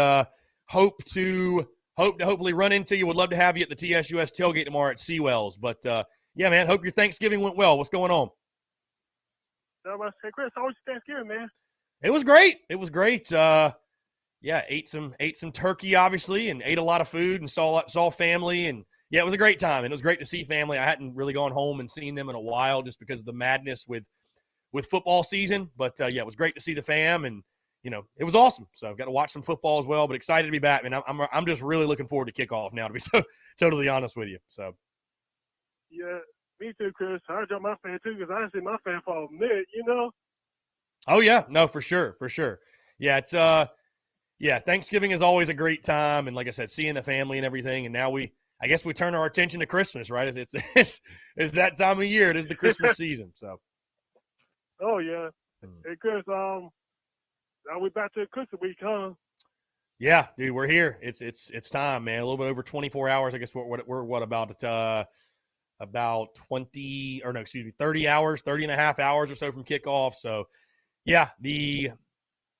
hope to hopefully run into you. Would love to have you at the TSUS tailgate tomorrow at Seawells. But, yeah, man, hope your Thanksgiving went well. What's going on? Not much. Hey, Chris, how was your Thanksgiving, man? It was great. Yeah, ate some turkey, obviously, and ate a lot of food and saw family. And, yeah, it was a great time. And it was great to see family. I hadn't really gone home and seen them in a while just because of the madness with football season. But, yeah, it was great to see the fam. And, it was awesome. So I've got to watch some football as well, but excited to be back. Man, I'm just really looking forward to kickoff now, to be totally honest with you. So. Yeah, me too, Chris. I heard my fan too because I didn't see my fan for a minute, Oh yeah, no, for sure. Yeah, it's Thanksgiving is always a great time, and like I said, seeing the family and everything. And now I guess we turn our attention to Christmas, right? It's that time of year. It is the Christmas season. So. Oh yeah. Hey Chris, now we back to Christmas week, huh? Yeah, dude, we're here. It's time, man. A little bit over 24 hours. I guess we're about 30 hours, 30 and a half hours or so from kickoff. So, yeah, the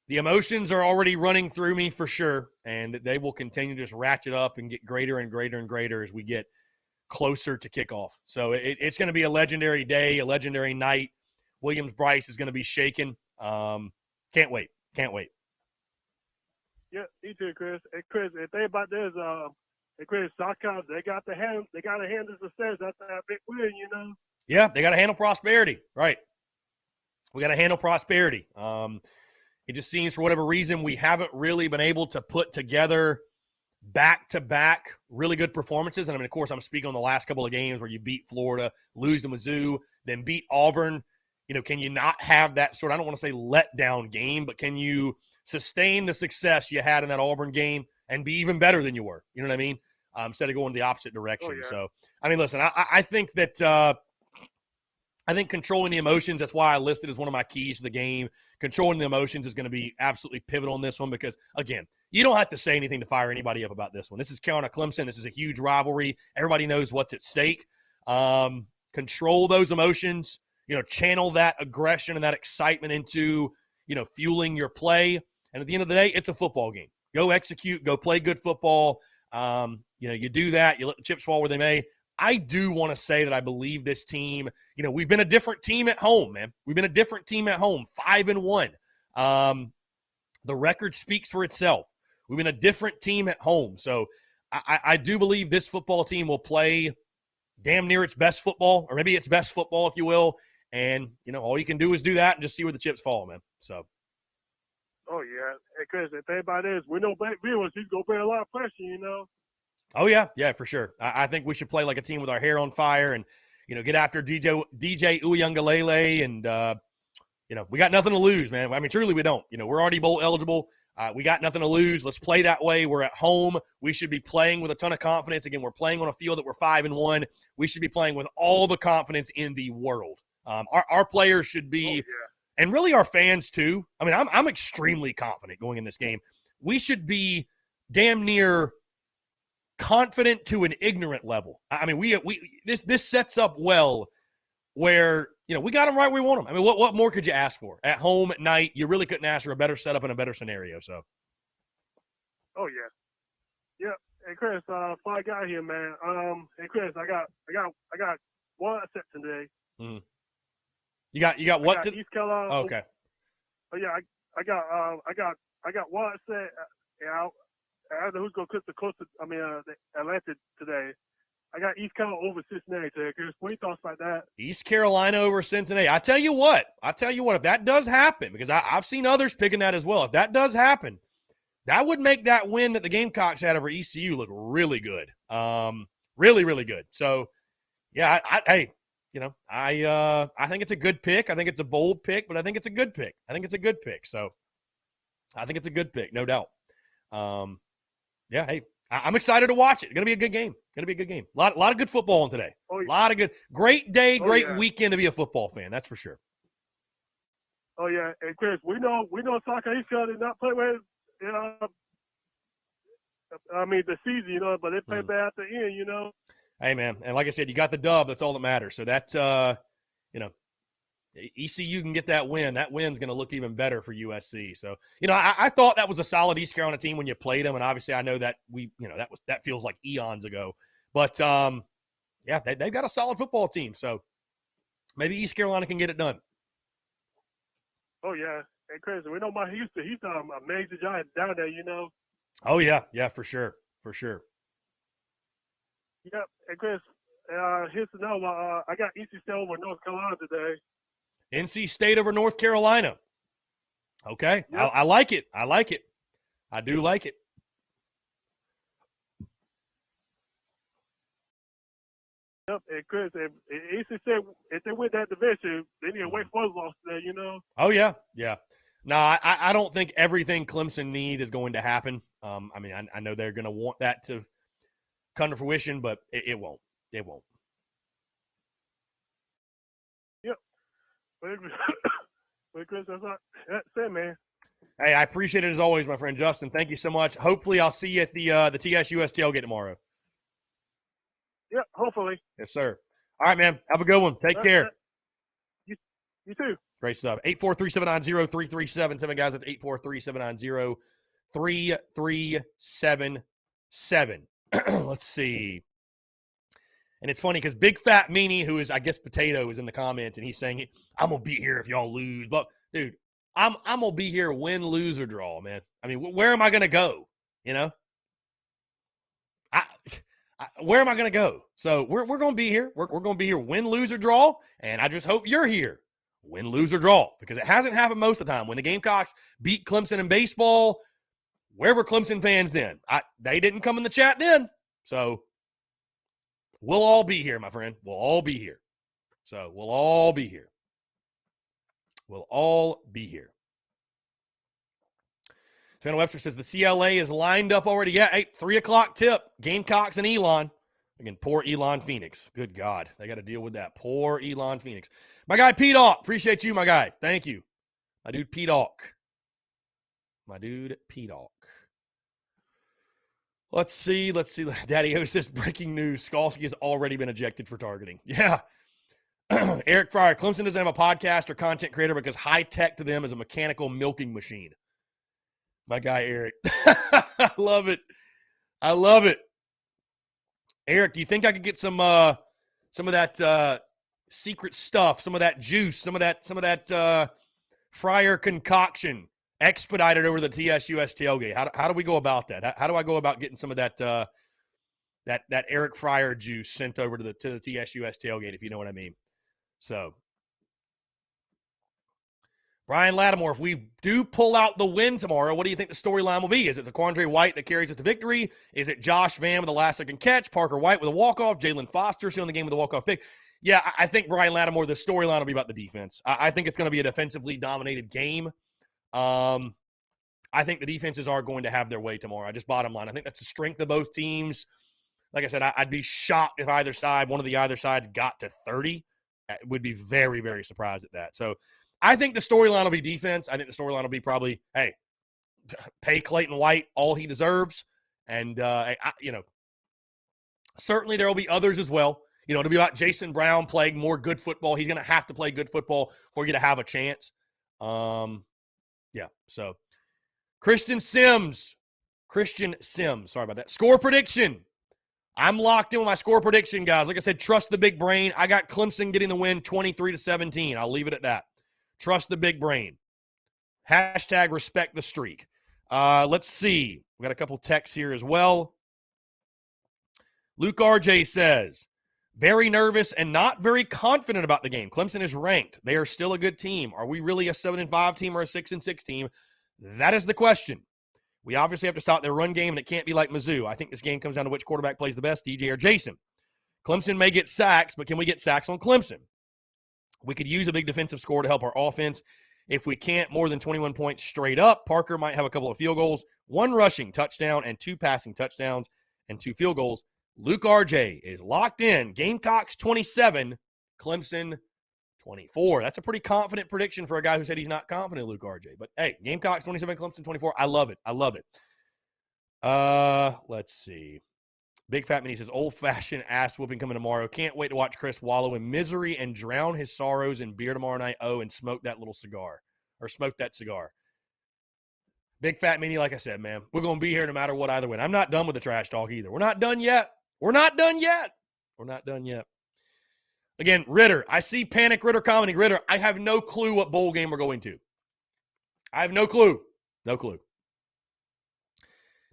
emotions are already running through me for sure, and they will continue to just ratchet up and get greater and greater and greater as we get closer to kickoff. So it's going to be a legendary day, a legendary night. Williams-Brice is going to be shaking. Can't wait. Yeah, me too, Chris. Hey, Chris, the thing about this, hey, Chris, Southcott, they got to handle success after that big win, Yeah, they got to handle prosperity, right? We got to handle prosperity. It just seems for whatever reason we haven't really been able to put together back-to-back really good performances. And, I mean, of course, I'm speaking on the last couple of games where you beat Florida, lose to Mizzou, then beat Auburn. You know, can you not have that sort of, I don't want to say letdown game, but can you sustain the success you had in that Auburn game and be even better than you were? You know what I mean? Instead of going the opposite direction. Oh, yeah. So, I mean, listen, I think that I think controlling the emotions, that's why I listed as one of my keys to the game. Controlling the emotions is going to be absolutely pivotal in this one because, again, you don't have to say anything to fire anybody up about this one. This is Carolina Clemson. This is a huge rivalry. Everybody knows what's at stake. Control those emotions, you know, channel that aggression and that excitement into, you know, fueling your play. And at the end of the day, it's a football game. Go execute, go play good football. You know, you do that, you let the chips fall where they may. I do want to say that I believe this team, you know, we've been a different team at home, man. We've been a different team at home, 5-1. The record speaks for itself. We've been a different team at home. So I do believe this football team will play damn near its best football, or maybe its best football, if you will. And, you know, all you can do is do that and just see where the chips fall, man. So. Oh, yeah. Because the thing about it is, we know Blake Viewers, he's going to bring a lot of pressure, you know. Oh, yeah. Yeah, for sure. I think we should play like a team with our hair on fire and, you know, get after DJ Uyunglele and, you know, we got nothing to lose, man. I mean, truly we don't. You know, we're already bowl eligible. We got nothing to lose. Let's play that way. We're at home. We should be playing with a ton of confidence. Again, we're playing on a field that we're 5-1. We should be playing with all the confidence in the world. Our players should be, and really our fans too. I mean, I'm extremely confident going in this game. We should be damn near confident to an ignorant level. I mean, this sets up well where, you know, we got them right where we want them. I mean, what more could you ask for? At home, at night, you really couldn't ask for a better setup and a better scenario. So. Oh, yeah. Yeah. Hey, Chris, before I got here, man, hey, Chris, I got one upset today. Mm-hmm. You got what? East Carolina. Oh, okay. Oh, yeah, I got one upset. I don't know who's going to cook the Atlanta today. I got East Carolina over Cincinnati today. Chris, what are your thoughts about that? East Carolina over Cincinnati. I tell you what, if that does happen, because I've seen others picking that as well. If that does happen, that would make that win that the Gamecocks had over ECU look really good. Really, really good. So, yeah, I think it's a good pick. I think it's a bold pick, but I think it's a good pick. So, I think it's a good pick, no doubt. Yeah, hey, I'm excited to watch it. It's going to be a good game. A lot of good football on today. Oh, yeah. A lot of good. Great day, great weekend to be a football fan. That's for sure. Oh, yeah. And, Chris, we know soccer East Carolina did not play with, the season, you know, but they played bad at the end, you know. Hey, man, and like I said, you got the dub. That's all that matters. So that, ECU can get that win. That win's going to look even better for USC. So, you know, I thought that was a solid East Carolina team when you played them, and obviously I know that that feels like eons ago. But, they've got a solid football team. So maybe East Carolina can get it done. Oh, yeah. And, Chris, we know Mike Houston. He's done an amazing job down there, you know. Oh, yeah. Yeah, for sure. Yep. And, Chris, here's another one. I got NC State over North Carolina today. NC State over North Carolina. Okay. Yep. I like it. I do like it. Yep. And, Chris, if NC State, if they win that division, they need to wait for a loss today, you know. Oh, yeah. Yeah. No, I don't think everything Clemson need is going to happen. I know they're going to want that to come to fruition, but it won't. It won't. Yep. But Chris, that's it, man. Hey, I appreciate it as always, my friend Justin. Thank you so much. Hopefully, I'll see you at the TSUS tailgate tomorrow. Yep, hopefully. Yes, sir. All right, man. Have a good one. Take care. You too. Great stuff. 843-790-3377. Guys, that's 843-790-3377. Let's see. And it's funny because Big Fat Meanie, who is, I guess, Potato, is in the comments, and he's saying, I'm going to be here if y'all lose. But, dude, I'm going to be here win, lose, or draw, man. I mean, where am I going to go, you know? Where am I going to go? So we're going to be here. We're going to be here win, lose, or draw, and I just hope you're here. Win, lose, or draw, because it hasn't happened most of the time. When the Gamecocks beat Clemson in baseball, Where were Clemson fans then? They didn't come in the chat then. So we'll all be here, my friend. We'll all be here. So we'll all be here. We'll all be here. Tanner Webster says the CLA is lined up already. Yeah, 3 o'clock tip. Gamecocks and Elon. Again, poor Elon Phoenix. Good God. They got to deal with that. Poor Elon Phoenix. My guy, P-Dawk. Appreciate you, my guy. Thank you. My dude, P-Dawk. My dude, P-Dawk. Let's see. Daddy O says, breaking news. Skalski has already been ejected for targeting. Yeah. Eric Fryer. Clemson doesn't have a podcast or content creator because high tech to them is a mechanical milking machine. My guy, Eric. I love it. I love it. Eric, do you think I could get some of that secret stuff, some of that juice, some of that Fryer concoction expedited over the TSUS tailgate? How do we go about that? How do I go about getting some of that that Eric Fryer juice sent over to the TSUS tailgate, if you know what I mean? So, Brian Lattimore, if we do pull out the win tomorrow, what do you think the storyline will be? Is it Zaquandre White that carries us to victory? Is it Josh Vann with a last-second catch, Parker White with a walk-off, Jalen Foster sealing the game with a walk-off pick? Yeah, I think Brian Lattimore, the storyline will be about the defense. I think it's going to be a defensively dominated game. I think the defenses are going to have their way tomorrow. I just bottom line. I think that's the strength of both teams. Like I said, I'd be shocked if one of the either sides got to 30. I would be very, very surprised at that. So I think the storyline will be defense. I think the storyline will be probably, hey, pay Clayton White all he deserves. And, certainly there will be others as well. It'll be about Jason Brown playing more good football. He's going to have to play good football for you to have a chance. Yeah, so Christian Sims, sorry about that. Score prediction. I'm locked in with my score prediction, guys. Like I said, trust the big brain. I got Clemson getting the win 23-17. I'll leave it at that. Trust the big brain. Hashtag respect the streak. Let's see. We got a couple texts here as well. Luke RJ says, very nervous and not very confident about the game. Clemson is ranked. They are still a good team. Are we really a 7-5 team or a 6-6 team? That is the question. We obviously have to stop their run game, and it can't be like Mizzou. I think this game comes down to which quarterback plays the best, DJ or Jason. Clemson may get sacks, but can we get sacks on Clemson? We could use a big defensive score to help our offense. If we can't more than 21 points straight up, Parker might have a couple of field goals, 1 rushing touchdown and 2 passing touchdowns and 2 field goals. Luke RJ is locked in. Gamecocks 27, Clemson 24. That's a pretty confident prediction for a guy who said he's not confident, Luke RJ. But, hey, Gamecocks 27, Clemson 24. I love it. I love it. Let's see. Big Fat Mini says, old-fashioned ass whooping coming tomorrow. Can't wait to watch Chris wallow in misery and drown his sorrows in beer tomorrow night. Oh, and smoke that cigar. Big Fat Mini, like I said, man, we're going to be here no matter what either way. I'm not done with the trash talk either. We're not done yet. Again, Ritter, I see Panic Ritter commenting. Ritter, I have no clue what bowl game we're going to. I have no clue. No clue.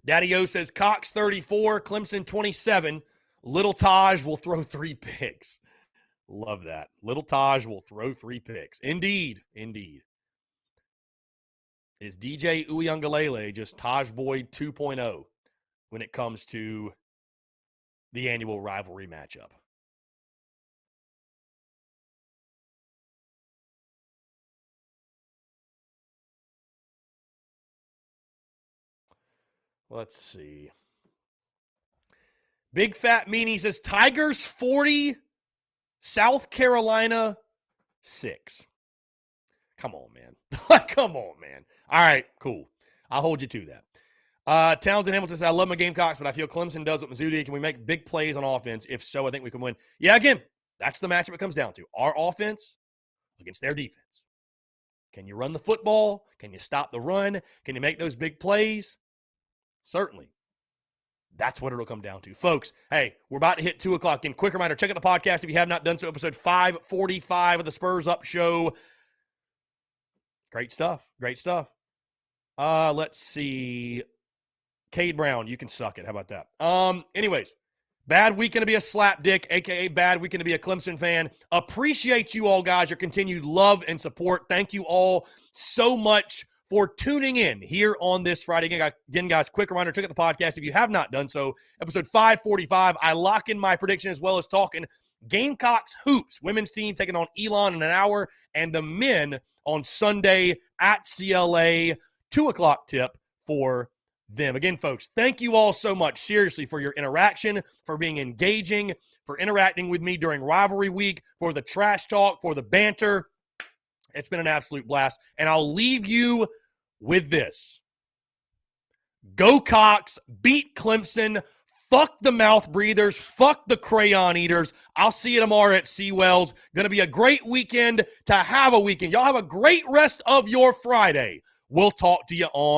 Daddy O says Cox 34, Clemson 27. Little Taj will throw 3 picks. Love that. Little Taj will throw 3 picks. Indeed. Is DJ Uiagalelei just Taj Boyd 2.0 when it comes to the annual rivalry matchup? Let's see. Big Fat Meanie says Tigers 40, South Carolina 6. Come on, man. Come on, man. All right, cool. I'll hold you to that. Townsend Hamilton says, I love my Gamecocks, but I feel Clemson does what Mizzou did. Can we make big plays on offense? If so, I think we can win. Yeah, again, that's the matchup it comes down to. Our offense against their defense. Can you run the football? Can you stop the run? Can you make those big plays? Certainly. That's what it'll come down to. Folks, hey, we're about to hit 2 o'clock. Again, quick reminder, check out the podcast if you have not done so. Episode 545 of the Spurs Up Show. Great stuff. Let's see. Cade Brown, you can suck it. How about that? Anyways, bad weekend to be a slap dick, a.k.a. bad weekend to be a Clemson fan. Appreciate you all, guys, your continued love and support. Thank you all so much for tuning in here on this Friday. Again, guys, quick reminder, check out the podcast if you have not done so. Episode 545, I lock in my prediction as well as talking Gamecocks hoops. Women's team taking on Elon in an hour, and the men on Sunday at CLA, 2 o'clock tip for them. Again, folks, thank you all so much, seriously, for your interaction, for being engaging, for interacting with me during rivalry week, for the trash talk, for the banter. It's been an absolute blast. And I'll leave you with this. Go Cox, beat Clemson, fuck the mouth breathers, fuck the crayon eaters. I'll see you tomorrow at Seawells. Going to be a great weekend to have a weekend. Y'all have a great rest of your Friday. We'll talk to you on